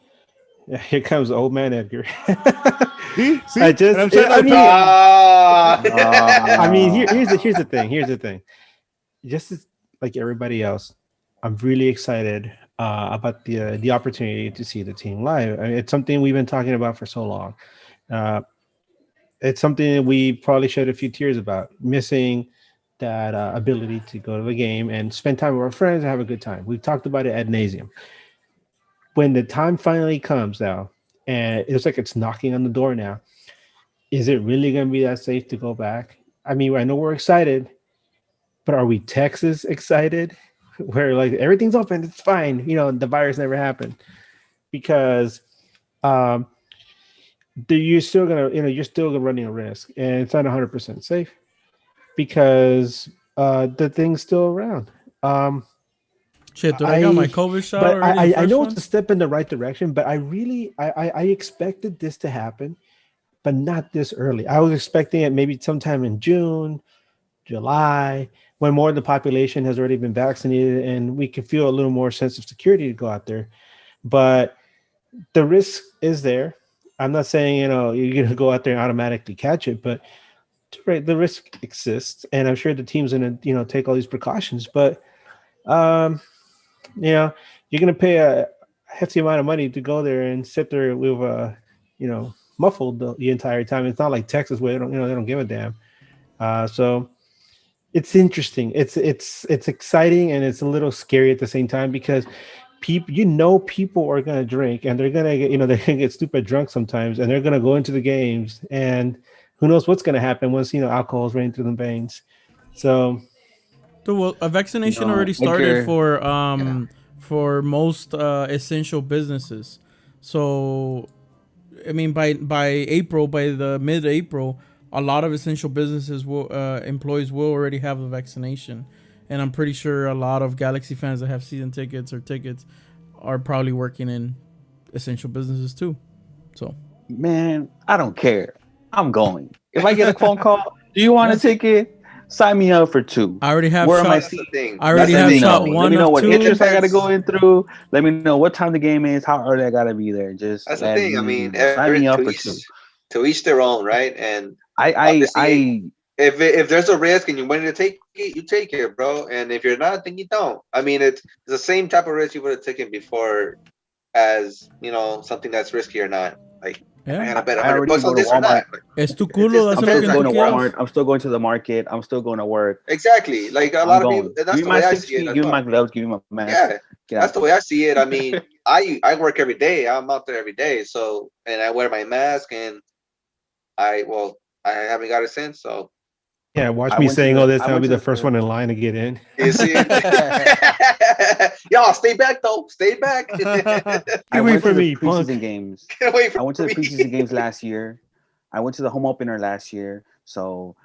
here comes old man Edgar. See, and I'm trying I to. mean, Ah. here's the thing. Here's the thing. Just as, like everybody else, I'm really excited about the opportunity to see the team live. I mean, it's something we've been talking about for so long. Uh, it's something that we probably shed a few tears about, missing that ability to go to the game and spend time with our friends and have a good time. We've talked about it ad nauseum. When the time finally comes now, and it looks like it's knocking on the door now, is it really going to be that safe to go back? I mean, I know we're excited, but are we Texas excited? Where like everything's open, it's fine. You know, the virus never happened because um, you're still gonna, you're still running a risk, and it's not 100% safe because the thing's still around. Um, Shit, dude, I got my I, COVID shot but already, the I first know it's one. a step in the right direction, but I expected this to happen, but not this early. I was expecting it maybe sometime in June, July, when more of the population has already been vaccinated and we can feel a little more sense of security to go out there. But the risk is there. I'm not saying, you're going to go out there and automatically catch it, but right, the risk exists. And I'm sure the team's going to, take all these precautions. But, you're going to pay a hefty amount of money to go there and sit there with, muffled the entire time. It's not like Texas where they don't give a damn. So it's interesting. It's exciting and it's a little scary at the same time because people are gonna drink and they're gonna get they're gonna get stupid drunk sometimes and they're gonna go into the games and who knows what's gonna happen once alcohol is running through the veins. So Dude, well, a You vaccination know, already started Edgar. Yeah. for most essential businesses. So I mean, by April, by the mid-April, a lot of essential businesses will employees will already have the vaccination, and I'm pretty sure a lot of Galaxy fans that have season tickets or tickets are probably working in essential businesses too. So Man, I don't care. I'm going. If I get a phone call, do you want yeah, a ticket? Sign me up for two. I already have Where am I shot. That's the seating? thing. I That's already the Let have me thing. shot know. Let one me know of what It two. entrance I got to go depends. in through. Let me know what time the game is, how early I got to be there. Just That's the let thing. I me mean, know. Sign me up to for each two. to each their own, right? And I obviously, I if there's a risk and you're willing to take it, you take it, bro. And if you're not, then you don't. I mean, it's the same type of risk you would have taken before, as something that's risky or not. Like, am I Yeah, gonna bet I already $100 go on to this or not? Walmart. Like, es tu it culo, just das I'm lo still que depends tú on going to yourself. quieras. Walmart. I'm still going to the market. I'm still going to work. Exactly. Like a I'm lot of people, going. and Give that's me the my way I see it 6 feet. as Give me my well. gloves. Give me my mask. Yeah, Get that's out the way I see it. I mean, I work every day. I'm out there every day, so and I wear my mask, and I haven't got it since. So yeah, watch I me went to saying all the. this, I I'll went be to the first one the. in line to get in. you see, y'all stay back though. Stay back. Get Get I away went to from the me, punk. preseason games. away from I went to the me. preseason games last year. I went to the home opener last year. So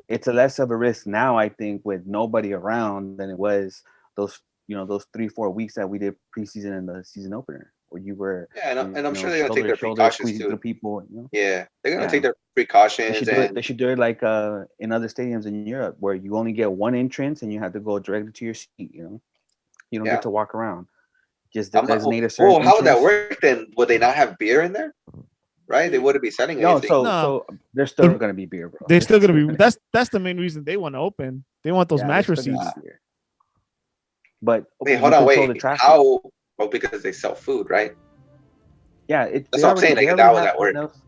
it's a less of a risk now, I think, with nobody around than it was those those 3-4 weeks that we did preseason and the season opener, where you were Yeah, and I'm sure they're gonna take shoulder to their shoulder, precautions squeezing too. through people. Yeah, they're gonna take Yeah, their they precautions, should do it. and They should do it like in other stadiums in Europe, where you only get one entrance and you have to go directly to your seat. You don't get yeah. to walk around. Just I'm not. designate a certain Well, how would that entrance. work then? Would they not have beer in there? Right? They wouldn't be selling No, anything. so No, so there's still the, gonna be beer, bro. they're There's still gonna still be. gonna That's the main reason they want to open. They want those yeah, there's mattress still gonna be seats. beer. But Wait, you hold on, control wait. the traffic. How? Well, because they sell food, right? Yeah, That's what I'm saying. they Like, already how would have that everything work? else.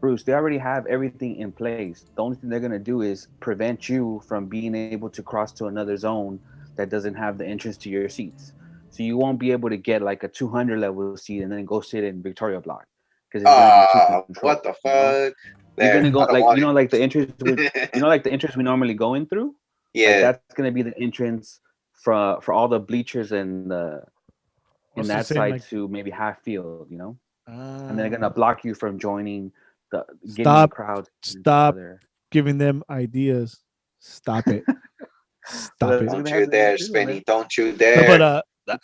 Bruce, they already have everything in place. The only thing they're gonna do is prevent you from being able to cross to another zone that doesn't have the entrance to your seats. So you won't be able to get like a 200 level seat and then go sit in Victoria Block because it's gonna be too What controlled. the fuck? You're There, gonna go I don't like want like the entrance it. like the entrance we normally go in through. Like Yeah. that's gonna be the entrance for all the bleachers and the in Also that saying side like, to maybe half field. And they're gonna uh, block you from joining getting the stop, crowd into stop other. giving them ideas. Stop it. Stop it. Don't you dare, Spenny. Don't you No, dare. but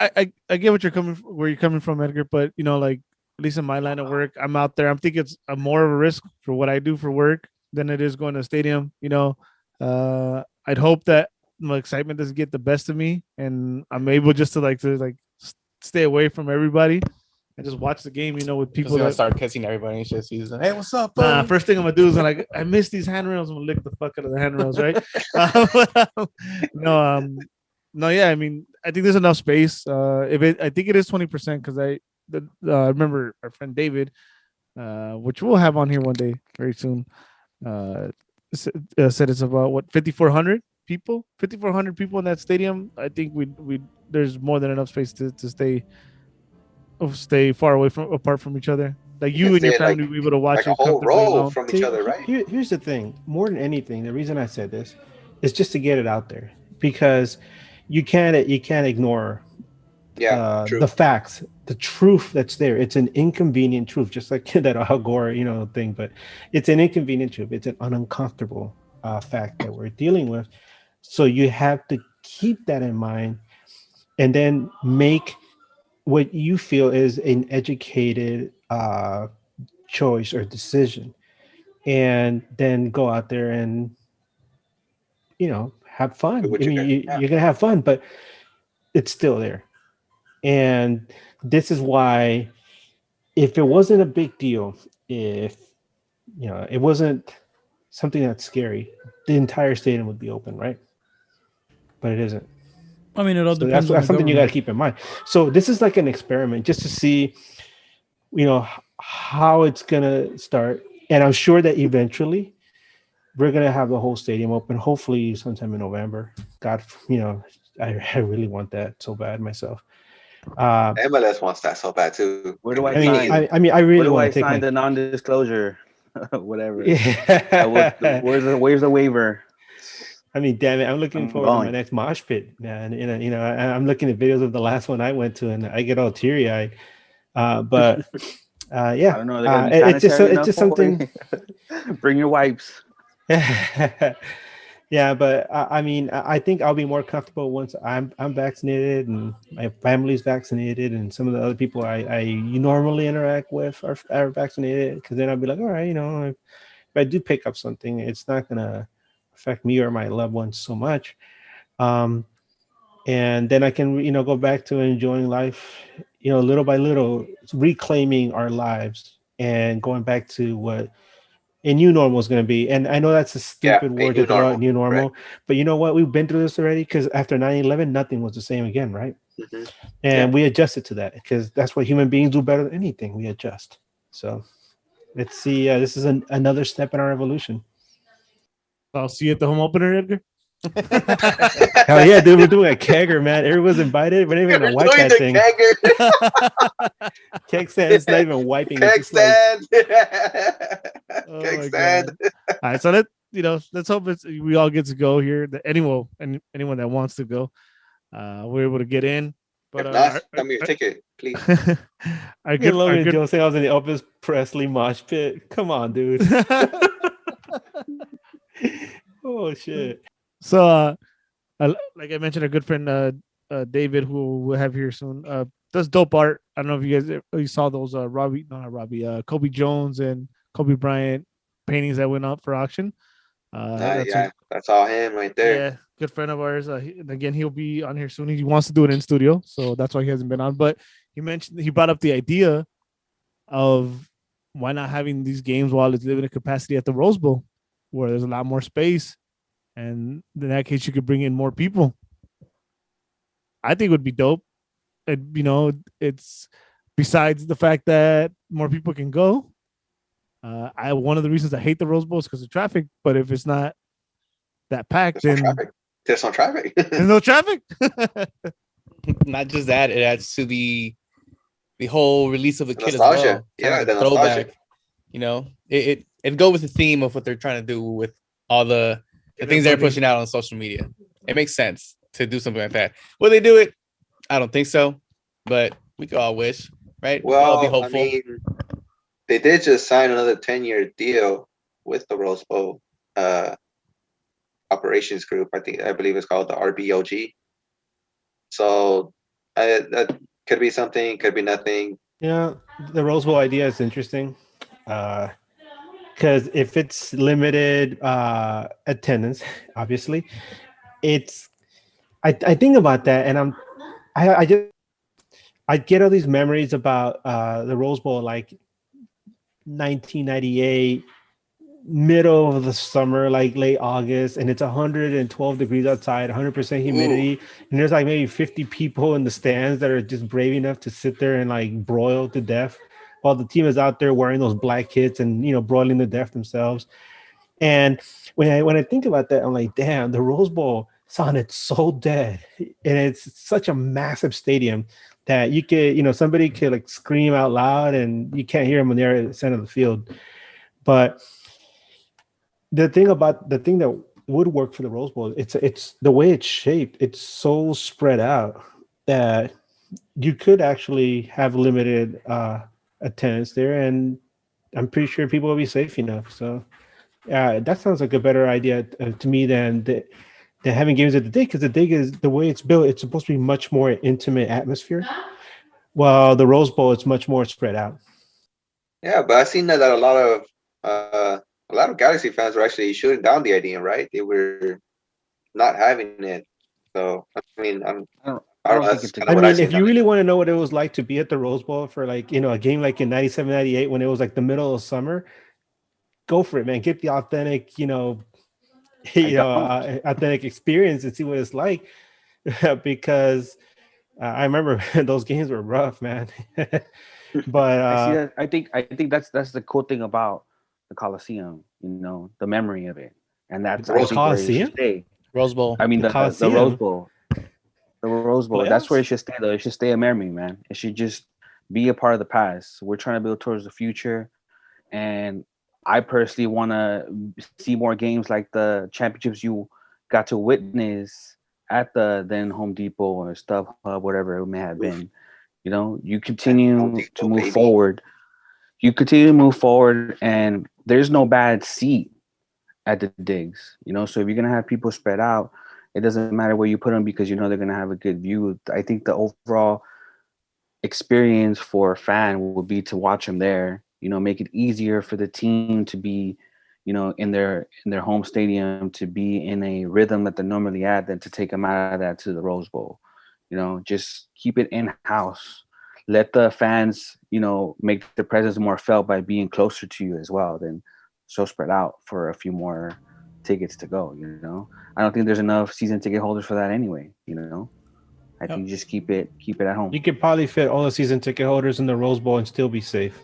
I get what where you're coming from, Edgar. But you know, like at least in my line of work, I'm out there. I'm thinking it's a more of a risk for what I do for work than it is going to a stadium. You know, I'd hope that my excitement doesn't get the best of me, and I'm able just to stay away from everybody and just watch the game. You know, with People people gonna that start kissing everybody and shit. He's like, hey, what's up, Nah, bro? first thing I'm gonna do is I miss these handrails. I'm gonna lick the fuck out of the handrails, right? No, no, yeah. I mean, I think there's enough space. I think it is 20% because I remember our friend David, which we'll have on here one day very soon. Said it's about what 5,400 people, 5,400 people in that stadium. I think we there's more than enough space to stay far away from apart from each other. Like You can you and your sit family be able to watch like a it whole comfortably row alone. from each See, other, right? here's the thing. More than anything, the reason I said this is just to get it out there because you can't ignore Yeah, true. the facts, the truth that's there. It's an inconvenient truth, just like that Al Gore, thing. But it's an inconvenient truth. It's an uncomfortable fact that we're dealing with. So you have to keep that in mind, and then make what you feel is an educated choice or decision, and then go out there and have Do fun. I what you mean, can. Yeah. you're gonna have fun, but it's still there. And this is why, if it wasn't a big deal, if it wasn't something that's scary, the entire stadium would be open, right? But it isn't. I mean, it all So that's depends on the something you got to government. keep in mind. So this is like an experiment just to see, how it's gonna start. And I'm sure that eventually we're gonna have the whole stadium open. Hopefully, sometime in November. God, I really want that so bad myself. Uh, MLS wants that so bad too. Where do I I mean, sign? I mean, I Where really do want I to take sign my. the non-disclosure? Whatever. Yeah. Where's the waiver? I mean, damn it! I'm looking I'm forward to my going. next mosh pit, man. I'm looking at videos of the last one I went to, and I get all teary eyed. But I yeah, don't know. They're gonna be it's sanitary it's enough just for something. you. Bring your wipes. Yeah, but I mean, I think I'll be more comfortable once I'm vaccinated and my family's vaccinated, and some of the other people I normally interact with are vaccinated. Because then I'll be like, all right, if I do pick up something, it's not gonna affect me or my loved ones so much. Um, and then I can go back to enjoying life, little by little, reclaiming our lives and going back to what a new normal is going to be. And I know that's a Yeah, stupid a word to new throw out, normal. new Correct. normal, but you know what, we've been through this already, because after 9/11 nothing was the same again, right? Hmm. And Yeah. we adjusted to that, because that's what human beings do better than anything. We adjust. So let's see, this is another step in our evolution. I'll see you at the home opener, Edgar. Hell yeah, dude, we're doing a kegger, man. Everyone's invited. We're not even We're gonna wipe doing that the thing. kegger. Keg stand's not even wiping. It's Keg just like, stand. Oh Keg my stand. god! All right, so let's hope we all get to go here. That anyone that wants to go, we're able to get in. But If not, send me your ticket, please. our yeah, our Logan Jones saying I was in the Elvis Presley mosh pit. Come on, dude. Oh shit. So, like I mentioned, our good friend David, who we'll have here soon, does dope art. I don't know if you saw those Kobe Jones and Kobe Bryant paintings that went up for auction. Yeah, that's all him right there. Yeah, good friend of ours. Again, he'll be on here soon. He wants to do it in studio, so that's why he hasn't been on. But he brought up the idea of why not having these games while it's limited capacity at the Rose Bowl, where there's a lot more space, and in that case, you could bring in more people. I think it would be dope. It's besides the fact that more people can go. I one of the reasons I hate the Rose Bowl is because of traffic. But if it's not that packed, There's no then traffic. There's no traffic. there's no traffic. Not just that, it adds to the whole release of the kid as Nostalgia. well. Kind Yeah, of the like a nostalgia. throwback. It go with the theme of what they're trying to do with all the things they're pushing out on social media. It makes sense to do something like that. Will they do it? I don't think so, but we could all wish, right? We could all be Well, I hopeful. mean, they did just sign another 10-year deal with the Rose Bowl operations group. I believe it's called the RBOG. So that could be something, could be nothing. Yeah, the Rose Bowl idea is interesting. Because if it's limited attendance, obviously, it's I think about that, and I just I get all these memories about the Rose Bowl, like 1998, middle of the summer, like late August, and it's 112 degrees outside, 100% humidity, and there's like maybe 50 people in the stands that are just brave enough to sit there and like broil to death, while the team is out there wearing those black kits and broiling to death themselves. And when I think about that, I'm like, damn, the Rose Bowl sounded so dead, and it's such a massive stadium that you could, somebody could like scream out loud, and you can't hear them when they're at the center of the field. But the thing that would work for the Rose Bowl, it's the way it's shaped. It's so spread out that you could actually have limited attendance there, and I'm pretty sure people will be safe enough. So that sounds like a better idea to me than having games at the dig, because the dig is the way it's built. It's supposed to be much more intimate atmosphere, while the Rose Bowl it's much more spread out. Yeah, but I've seen that a lot of Galaxy fans were actually shooting down the idea, right? They were not having it. So I mean, I don't know. That's kind of what I've seen. If you really want to know what it was like to be at the Rose Bowl for like a game like in 97, 98, when it was like the middle of summer, go for it, man. Get the authentic, authentic experience and see what it's like. Because I remember those games were rough, man. But I see that. I think that's the cool thing about the Coliseum, the memory of it, and that's the Coliseum. Rose Bowl. I mean the Rose Bowl. The Rose Bowl. Playoffs? That's where it should stay, though. It should stay a memory, man. It should just be a part of the past. We're trying to build towards the future, and I personally want to see more games like the championships you got to witness at the then Home Depot or StubHub, whatever it may have been. You continue to move forward. You continue to move forward, and there's no bad seat at the digs. So if you're gonna have people spread out, it doesn't matter where you put them, because they're gonna have a good view. I think the overall experience for a fan would be to watch them there. Make it easier for the team to be, in their home stadium, to be in a rhythm that they're normally at, than to take them out of that to the Rose Bowl. Just keep it in house. Let the fans, make their presence more felt by being closer to you as well, than so spread out for a few more tickets to go. I don't think there's enough season ticket holders for that anyway. I think just keep it at home. You could probably fit all the season ticket holders in the Rose Bowl and still be safe.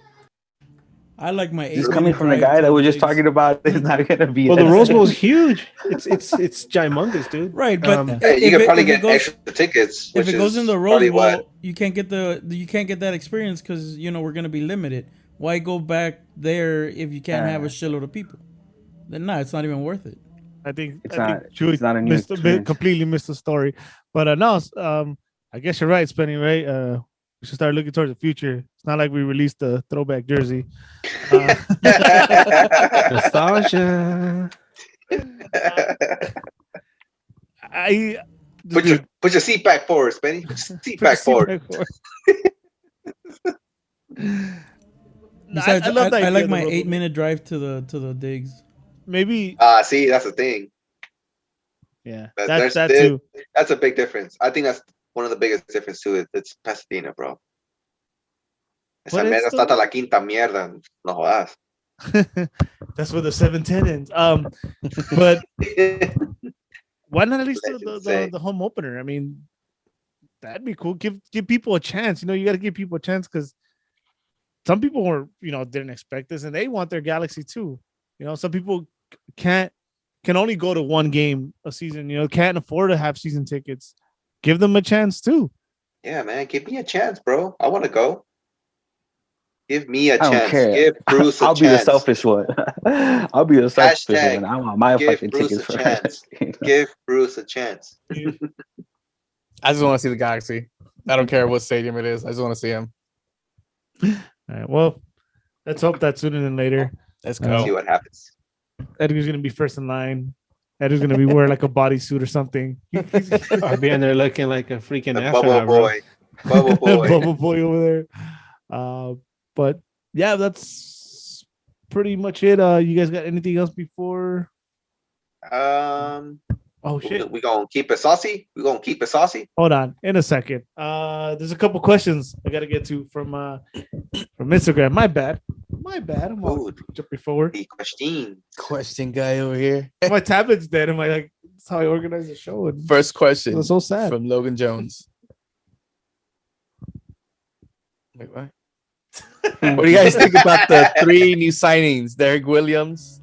I like my. This coming from the guy that was just talking about it's not gonna be. Well, the Rose Bowl is huge. It's ginormous, dude. Right, but you could probably get extra tickets. If it goes in the Rose Bowl, you can't get that experience because we're gonna be limited. Why go back there if you can't have a shitload of people? Then it's not even worth it. I think it's not a new completely missed the story. But no, I guess you're right, Spenny, right? We should start looking towards the future. It's not like we released the throwback jersey. Nostalgia. Put your seat back forward, Spenny. Seat back forward. I like my 8-minute drive to the digs. Maybe. See, that's the thing. Yeah, that's too. That's a big difference. I think that's one of the biggest difference too. It's Pasadena, bro. Esa mierda está hasta la quinta mierda. No jodas. That's where the 710 ends. But why not at least the home opener? I mean, that'd be cool. Give people a chance. You got to give people a chance, because some people were, didn't expect this, and they want their Galaxy too. Some people can only go to one game a season. Can't afford to have season tickets. Give them a chance too. Yeah, man, give me a chance, bro. I want to go. Give me a chance. Don't care. Give Bruce a chance. I'll be the selfish one. I'll be the selfish one. I want my fucking tickets for chance. Give Bruce a chance. I just want to see the Galaxy. I don't care what stadium it is. I just want to see him. All right. Well, let's hope that sooner than later. Let's go. See what happens. Edgar's gonna be first in line. Eddie's gonna be wearing like a bodysuit or something. I'll be in there looking like a freaking The astronaut, bubble boy. Bubble boy. Bubble boy over there. But yeah, that's pretty much it. You guys got anything else before? Oh shit. We gonna keep it saucy. We gonna keep it saucy. Hold on, in a second. There's a couple questions I gotta get to from Instagram. My bad. I'm all jumping forward. The Question guy over here. My tablet's dead. Am I like? That's how I organize the show. And First question. it's so sad. From Logan Jones. Wait, what? What do you guys think about the 3 new signings? Derek Williams.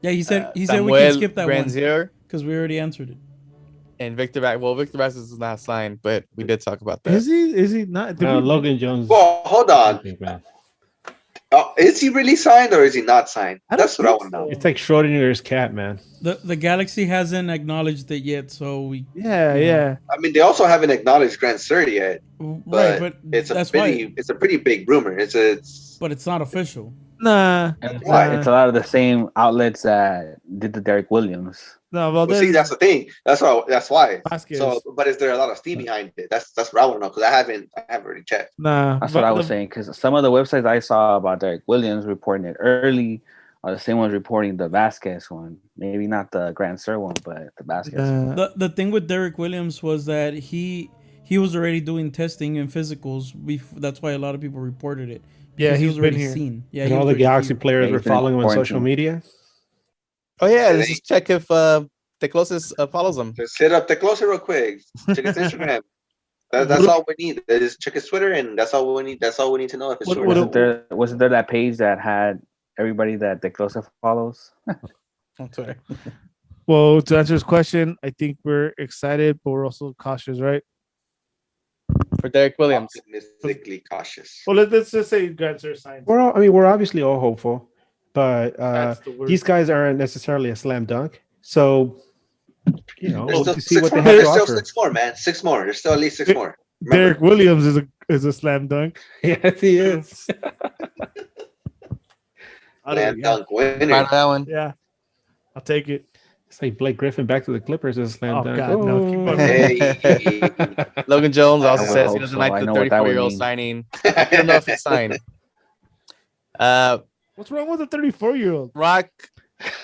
Yeah, he said we Samuel can skip that one Granzier, because we already answered it. and Victor Back. Well, Victor Back is not signed, but we did talk about that. Is he? Is he not? Did we- Logan Jones. Well, hold on. Big man. Is he really signed or is he not signed? I don't That's what I think want to know. so. It's like Schrodinger's cat, man. The Galaxy hasn't acknowledged it yet, so we Yeah. I mean, they also haven't acknowledged Grand Sir yet, right, but it's a that's pretty, why. it's a pretty big rumor. But it's not official. Nah. And Why? it's a lot of the same outlets that did the Derek Williams. No. Well, Well, see, that's the thing. That's why. Vasquez. So, but is there a lot of steam behind it? That's what I want to know because I haven't really checked. Nah. That's what I was saying, because some of the websites I saw about Derek Williams reporting it early are the same ones reporting the Vasquez one. Maybe not the Grand Sir one, but the Vasquez one. The thing with Derek Williams was that he was already doing testing and physicals. That's why a lot of people reported it. Yeah, Because he he's was already been here. seen. Yeah, And he all was the already Galaxy seen. players Yeah, were he's been following him on social quarantined. media. Oh yeah, Yeah, let's just check if the closest follows him. Just hit up the closer real quick. Check his Instagram. That's all we need. Just check his Twitter, and that's all we need. That's all we need to know if it's true. Wasn't there that page that had everybody that the closer follows? On Twitter. Well, to answer his question, I think we're excited, but we're also cautious, right? For Derek Williams. Optimistically cautious. Well, let's just say Grand Sir signed. We're obviously all hopeful, but That's the word. these guys aren't necessarily a slam dunk. So, There's we'll still to see 6 what they more. have There's to still offer. 6 more, man. 6 more. There's still at least 6 more. Remember, Derek Williams is a slam dunk. Yes, he is. slam dunk Proud winner. of that one. Yeah, I'll take it. It's like Blake Griffin back to the Clippers as a slam Oh, dunk. God, no, keep on- Hey. Logan Jones also I would says he hope doesn't so. like I the know what that would 34-year-old mean. signing. I don't know if he's signed. What's wrong with a 34-year-old? Rock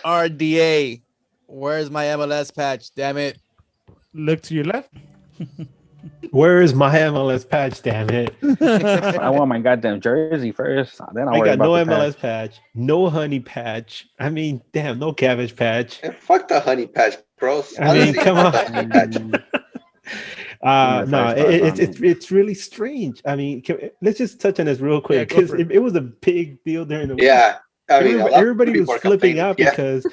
RDA. Where's my MLS patch? Damn it. Look to your left. Where is my MLS patch? Damn it! I want my goddamn jersey first. Then I'll I worry got no about the MLS patch, no honey patch. I mean, damn, no cabbage patch. And fuck the honey patch, bro. I mean, come on. fuck the honey patch. No, it's really strange. I mean, let's just touch on this real quick go because for it. it was a big deal during the week. Yeah. I mean, a lot of everybody was people are flipping complaining. out Yeah. because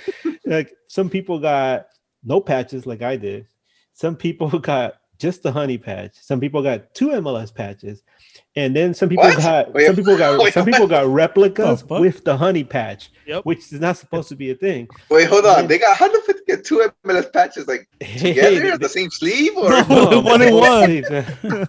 like some people got no patches like I did. Some people got just the honey patch. Some people got 2 MLS patches. And then some people What? got Wait, some people got replicas The fuck? with the honey patch, Yep. which is not supposed to be a thing. Wait, hold on. They got how the fuck get 2 MLS patches like together on the same sleeve or No. One and one.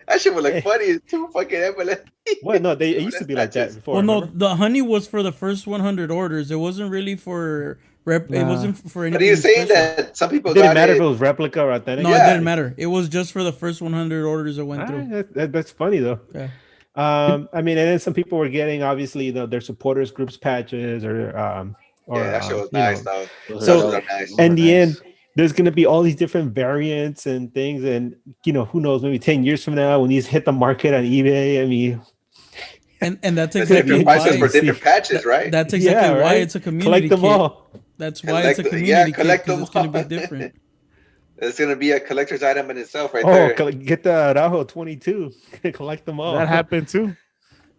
that shit was like funny. 2 fucking MLS. What? No, it used to be like that before. Well, no, remember? the honey was for the first 100 orders. It wasn't really for It Nah. wasn't for anything. But you're saying special. that some people It didn't got matter it. if it was replica or authentic. No, it Yeah. didn't matter. It was just for the first 100 orders that went Ah, through. that's funny though. Yeah. I mean, and then some people were getting obviously their supporters groups patches or Yeah, that shit was you nice know. though. So, Those are nice. in the end, there's going to be all these different variants and things, and who knows, maybe 10 years from now when these hit the market on eBay, I mean, And that's There's exactly different why. prices for different patches, right? That's exactly Yeah, why right? it's a community collect them kit. all. That's why it's a Collect- community yeah, kit collect 'cause them it's going to all. be different. It's gonna be a collector's item in itself, right Oh, there. get the Araujo 22, collect them all. That happened too.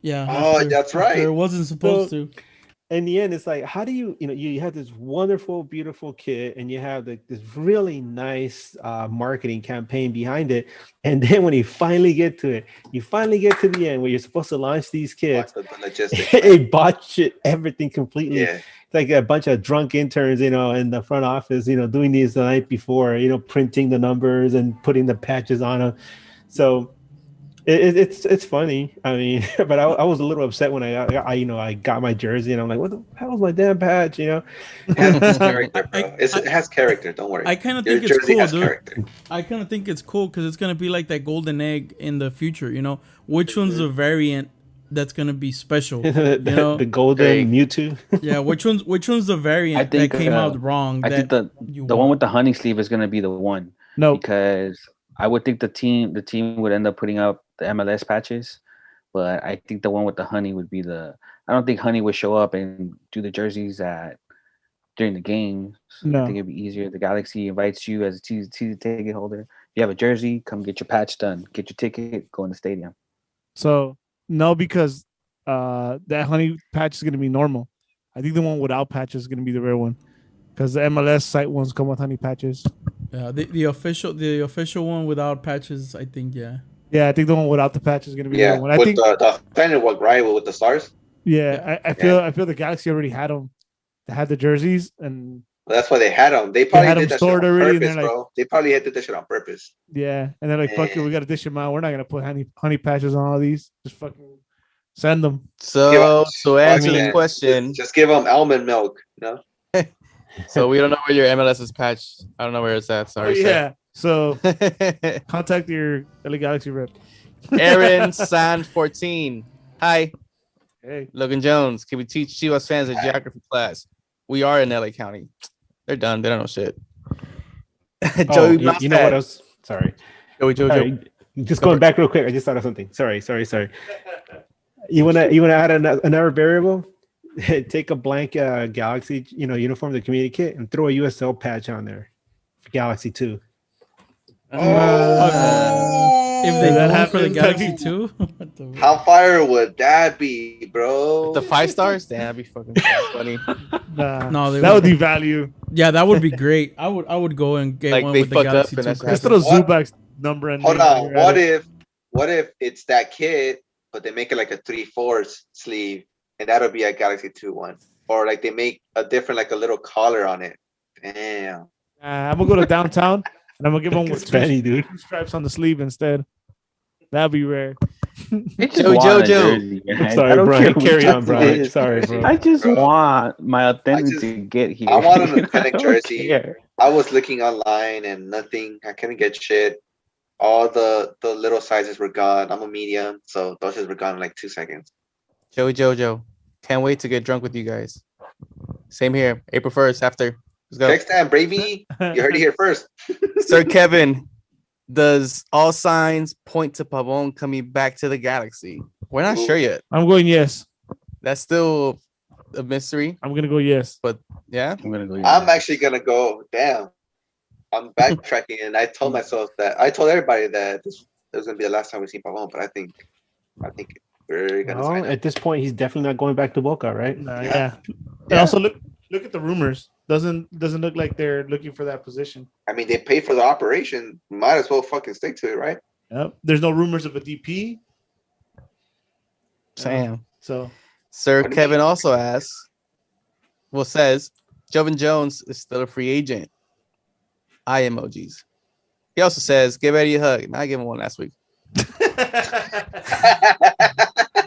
Yeah. Oh, that's right. It wasn't supposed to. In the end, it's like, how do you have this wonderful, beautiful kit, and you have this really nice marketing campaign behind it, and then when you finally get to it, you finally get to the end where you're supposed to launch these kits, The logistics. it botched everything completely. Yeah. It's like a bunch of drunk interns, in the front office, doing these the night before, printing the numbers and putting the patches on them. So It's funny. I mean, but I was a little upset when I got my jersey and I'm like, what the hell's my damn patch? You know, It has character, I, bro. It has character. Don't worry. I kind of Your think it's jersey cool, has dude. character. I kind of think it's cool because it's gonna be like that golden egg in the future. You know, which one's the variant that's gonna be special? You know, the golden Mewtwo. yeah. Which one's the variant that came out wrong? I think that the one with the honey sleeve is gonna be the one. No, Because I would think the team would end up putting up the MLS patches, but I think the one with the honey would be the. I don't think honey would show up and do the jerseys during the games. No. I think it'd be easier. The Galaxy invites you as a season ticket holder. If you have a jersey, come get your patch done. Get your ticket, go in the stadium. So no, because that honey patch is gonna be normal. I think the one without patches is gonna be the rare one, because the MLS site ones come with honey patches. Yeah, the official one without patches. I think Yeah, I think the one without the patch is gonna be the Yeah, rare one. I with think. the offended one, right? With the stars. Yeah, I feel the Galaxy already had them. They had the jerseys, and Well, that's why they had them. They probably had 'em did that shit on stored already, and purpose, they're like- bro. They probably did that shit on purpose. yeah, and they're like, "Fuck it, we gotta dish them out. We're not gonna put honey patches on all these. Just fucking send them." So to answer Man, the question, just give them almond milk. You know? so we don't know where your MLS is patched. I don't know where it's at. Oh, Sorry. yeah. So sir. contact your LA Galaxy rep. Aaron San 14. Hi, Hey, Logan Jones. Can we teach Chivas fans a geography class? We are in LA County. They're done. They don't know shit. Oh, you know what else? Sorry. Joey. Sorry. Just going back real quick. I just thought of something. Sorry. You wanna add another variable? Take a blank Galaxy, uniform, the community kit, and throw a USL patch on there for Galaxy 2. If they that go for the happens, Galaxy like- too, How fire would that be, bro? The 5 stars? Damn, that'd be fucking funny. nah, No, they that would wouldn't. devalue. yeah, that would be great. I would go and get Like, one they with the fucked up Galaxy and 2. that's crap. Let's throw What? Zubak's number and Hold name on. while you're at What if it's that kit, but they make it like a 3/4 sleeve, and that'll be a Galaxy 2 one, or like they make a different, like a little collar on it. Damn. I'm gonna go to downtown and I'm gonna give them with Spenny, dude. two stripes on the sleeve instead. That'd be rare. I just Joe, want a Joe. jersey, man. Sorry, I don't Brian. care who Carry on, it Brian. is. Sorry, bro. I just Bro. want my authentic just- to get here. I want an You know, authentic I don't jersey. care. I was looking online and nothing. I couldn't get shit. All the little sizes were gone. I'm a medium, so those just were gone in like 2 seconds. Joey Jojo. Can't wait to get drunk with you guys. Same here. April 1st after. Let's go. Next time, Bravey, you heard it here first. Sir Kevin, does all signs point to Pavon coming back to the Galaxy? We're not sure yet. I'm going yes. That's still a mystery. I'm gonna go yes. Yeah. I'm gonna go. I'm actually gonna go. Damn, I'm backtracking, and I told myself that I told everybody that this was gonna be the last time we see Pavon, but I think we're gonna Well, sign him. at this point, he's definitely not going back to Boca, right? Nah, Yeah. yeah. And Yeah. also look at the rumors. Doesn't look like they're looking for that position. I mean, they paid for the operation. Might as well fucking stick to it, right? Yep. There's no rumors of a DP. Sam. So Sir What do you Kevin mean? also asks, says, Jovan Jones is still a free agent. Eye emojis. He also says, give Eddie a hug. And I gave him one last week.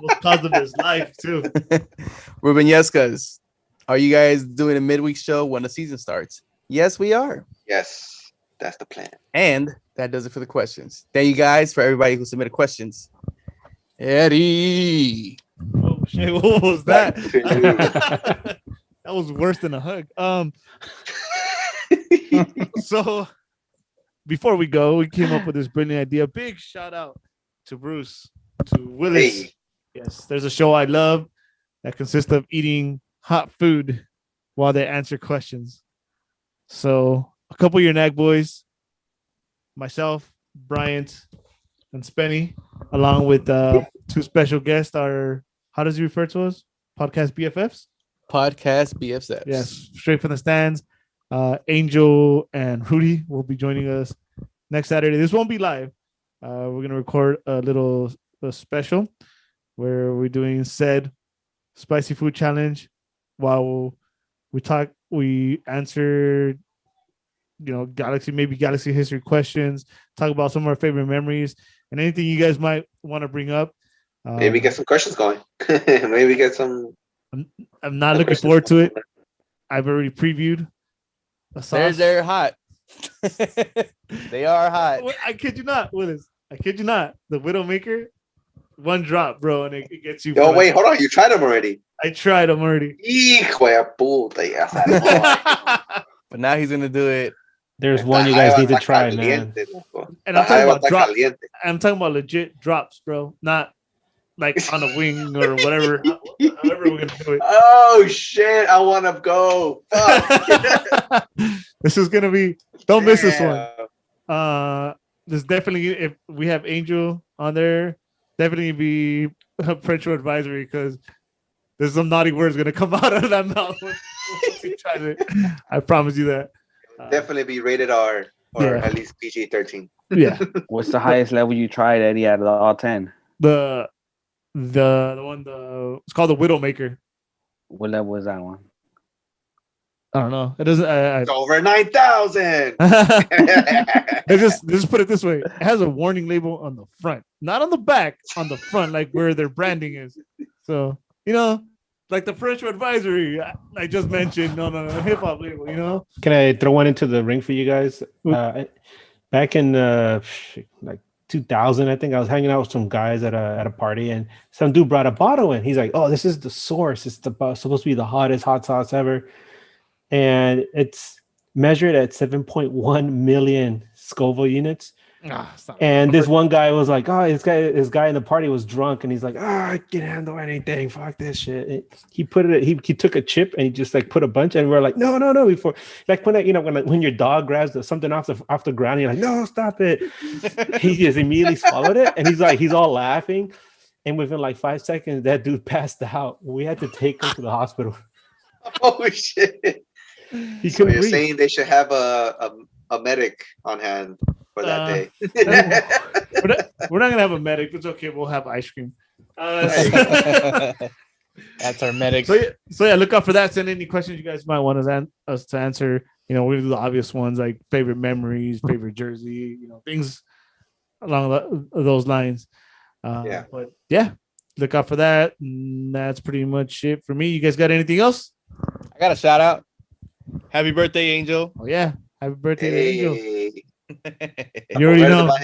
most cause of his life too. Ruben Yescas, are you guys doing a midweek show when the season starts? Yes, we are. Yes, that's the plan. And that does it for the questions. Thank you guys for everybody who submitted questions. Eddie. Oh shit! What was that? Back to you. That was worse than a hug. So before we go, we came up with this brilliant idea. Big shout out to Bruce, to Willis. Hey. Yes, there's a show I love that consists of eating hot food while they answer questions. So a couple of your NAG boys, myself, Bryant, and Spenny, along with two special guests, are, how does he refer to us? Podcast BFFs? Podcast BFFs. Yes, straight from the stands. Angel and Rudy will be joining us next Saturday. This won't be live. We're gonna record a little special where we're doing said spicy food challenge while we answer, Galaxy history questions, talk about some of our favorite memories, and anything you guys might want to bring up. Maybe get some questions going. Maybe get some. I'm not looking forward to it. I've already previewed the sauce. They're hot. They are hot. I kid you not, Willis. I kid you not. The Widowmaker, one drop, bro, and it gets you. Yo, wait, hold on. You tried them already. I tried them already. Hijo de puta, ya sabes. But now he's gonna do it. There's one you guys need to try, man. And I'm talking about drop. I'm talking about legit drops, bro. Not like on a wing or whatever. However we're gonna do it. Oh shit! I want to go. Fuck. This is gonna be. Don't miss this one. There's definitely, if we have Angel on there, definitely be a parental advisory because there's some naughty words gonna come out of that mouth when he tries it. I promise you that. Definitely be rated R or at least PG-13. Yeah. What's the highest level you tried, Eddie, out of all 10? The one it's called the Widowmaker. What level was that one? I don't know. It doesn't. It's over 9,000. Just put it this way: it has a warning label on the front, not on the back, on the front, like where their branding is. So like the parental advisory I just mentioned on a hip hop label. Can I throw one into the ring for you guys? Back in like 2000, I think I was hanging out with some guys at a party, and some dude brought a bottle in. He's like, "Oh, this is the source. It's supposed to be the hottest hot sauce ever." And it's measured at 7.1 million Scoville units. And this one guy was like, "Oh, this guy in the party was drunk," and he's like, "Oh, I can't handle anything. Fuck this shit." He took a chip and he just like put a bunch, and we're like, "No." Before, like when your dog grabs something off the ground, you're like, "No, stop it." He just immediately swallowed it, and he's all laughing, and within like 5 seconds, that dude passed out. We had to take him to the hospital. Oh shit! So you're saying they should have a medic on hand for that day? We're not gonna have a medic. It's okay. We'll have ice cream. That's our medic. So yeah, look out for that. Send any questions you guys might want us to answer. We do the obvious ones like favorite memories, favorite jersey, things along those lines. But yeah, look out for that. And that's pretty much it for me. You guys got anything else? I got a shout out. Happy birthday, Angel. Oh yeah, happy birthday to Angel. You already know.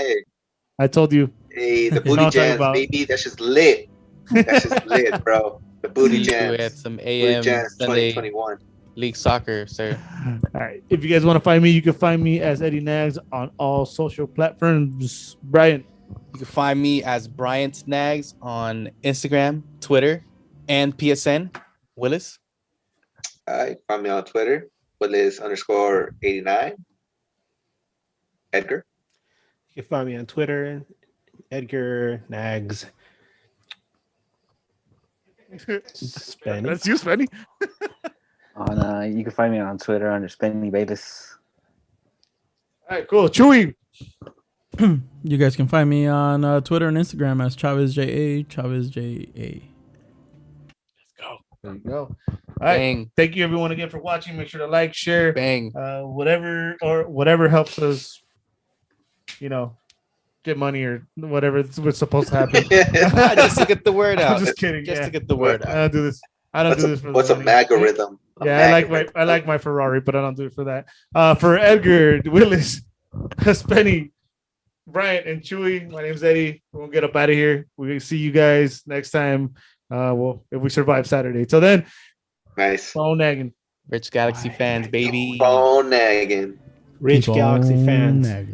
I told you. Hey, the booty jams, baby. That's just lit. That's just lit, bro. The booty jams. We had some AM Sunday 2021 League Soccer, sir. All right. If you guys want to find me, you can find me as Eddie Nags on all social platforms. Brian. You can find me as Bryant Nags on Instagram, Twitter, and PSN. Willis. Find me on Twitter, Willis_89. Edgar. You can find me on Twitter, Edgar Nags. Spenny. That's you, Spenny. You can find me on Twitter under Spenny Bayless. All right, cool. Chewy. You guys can find me on Twitter and Instagram as ChavezJA. Let's go. There you go. All right. Bang. Thank you everyone again for watching. Make sure to like, share, Bang. whatever helps us, get money or whatever what's supposed to happen. Just to get the word out. I'm just kidding. Just to get the word out. I don't do this. I don't do this for what's a magorithm? I like my Ferrari, but I don't do it for that. For Edgar, Willis, Spenny, Bryant, and Chewy, my name's Eddie. We'll get up out of here. We'll see you guys next time. If we survive Saturday. Till then, nice. Phone nagging. Rich Galaxy fans, baby. Phone nagging. Rich Galaxy fans. Nagging.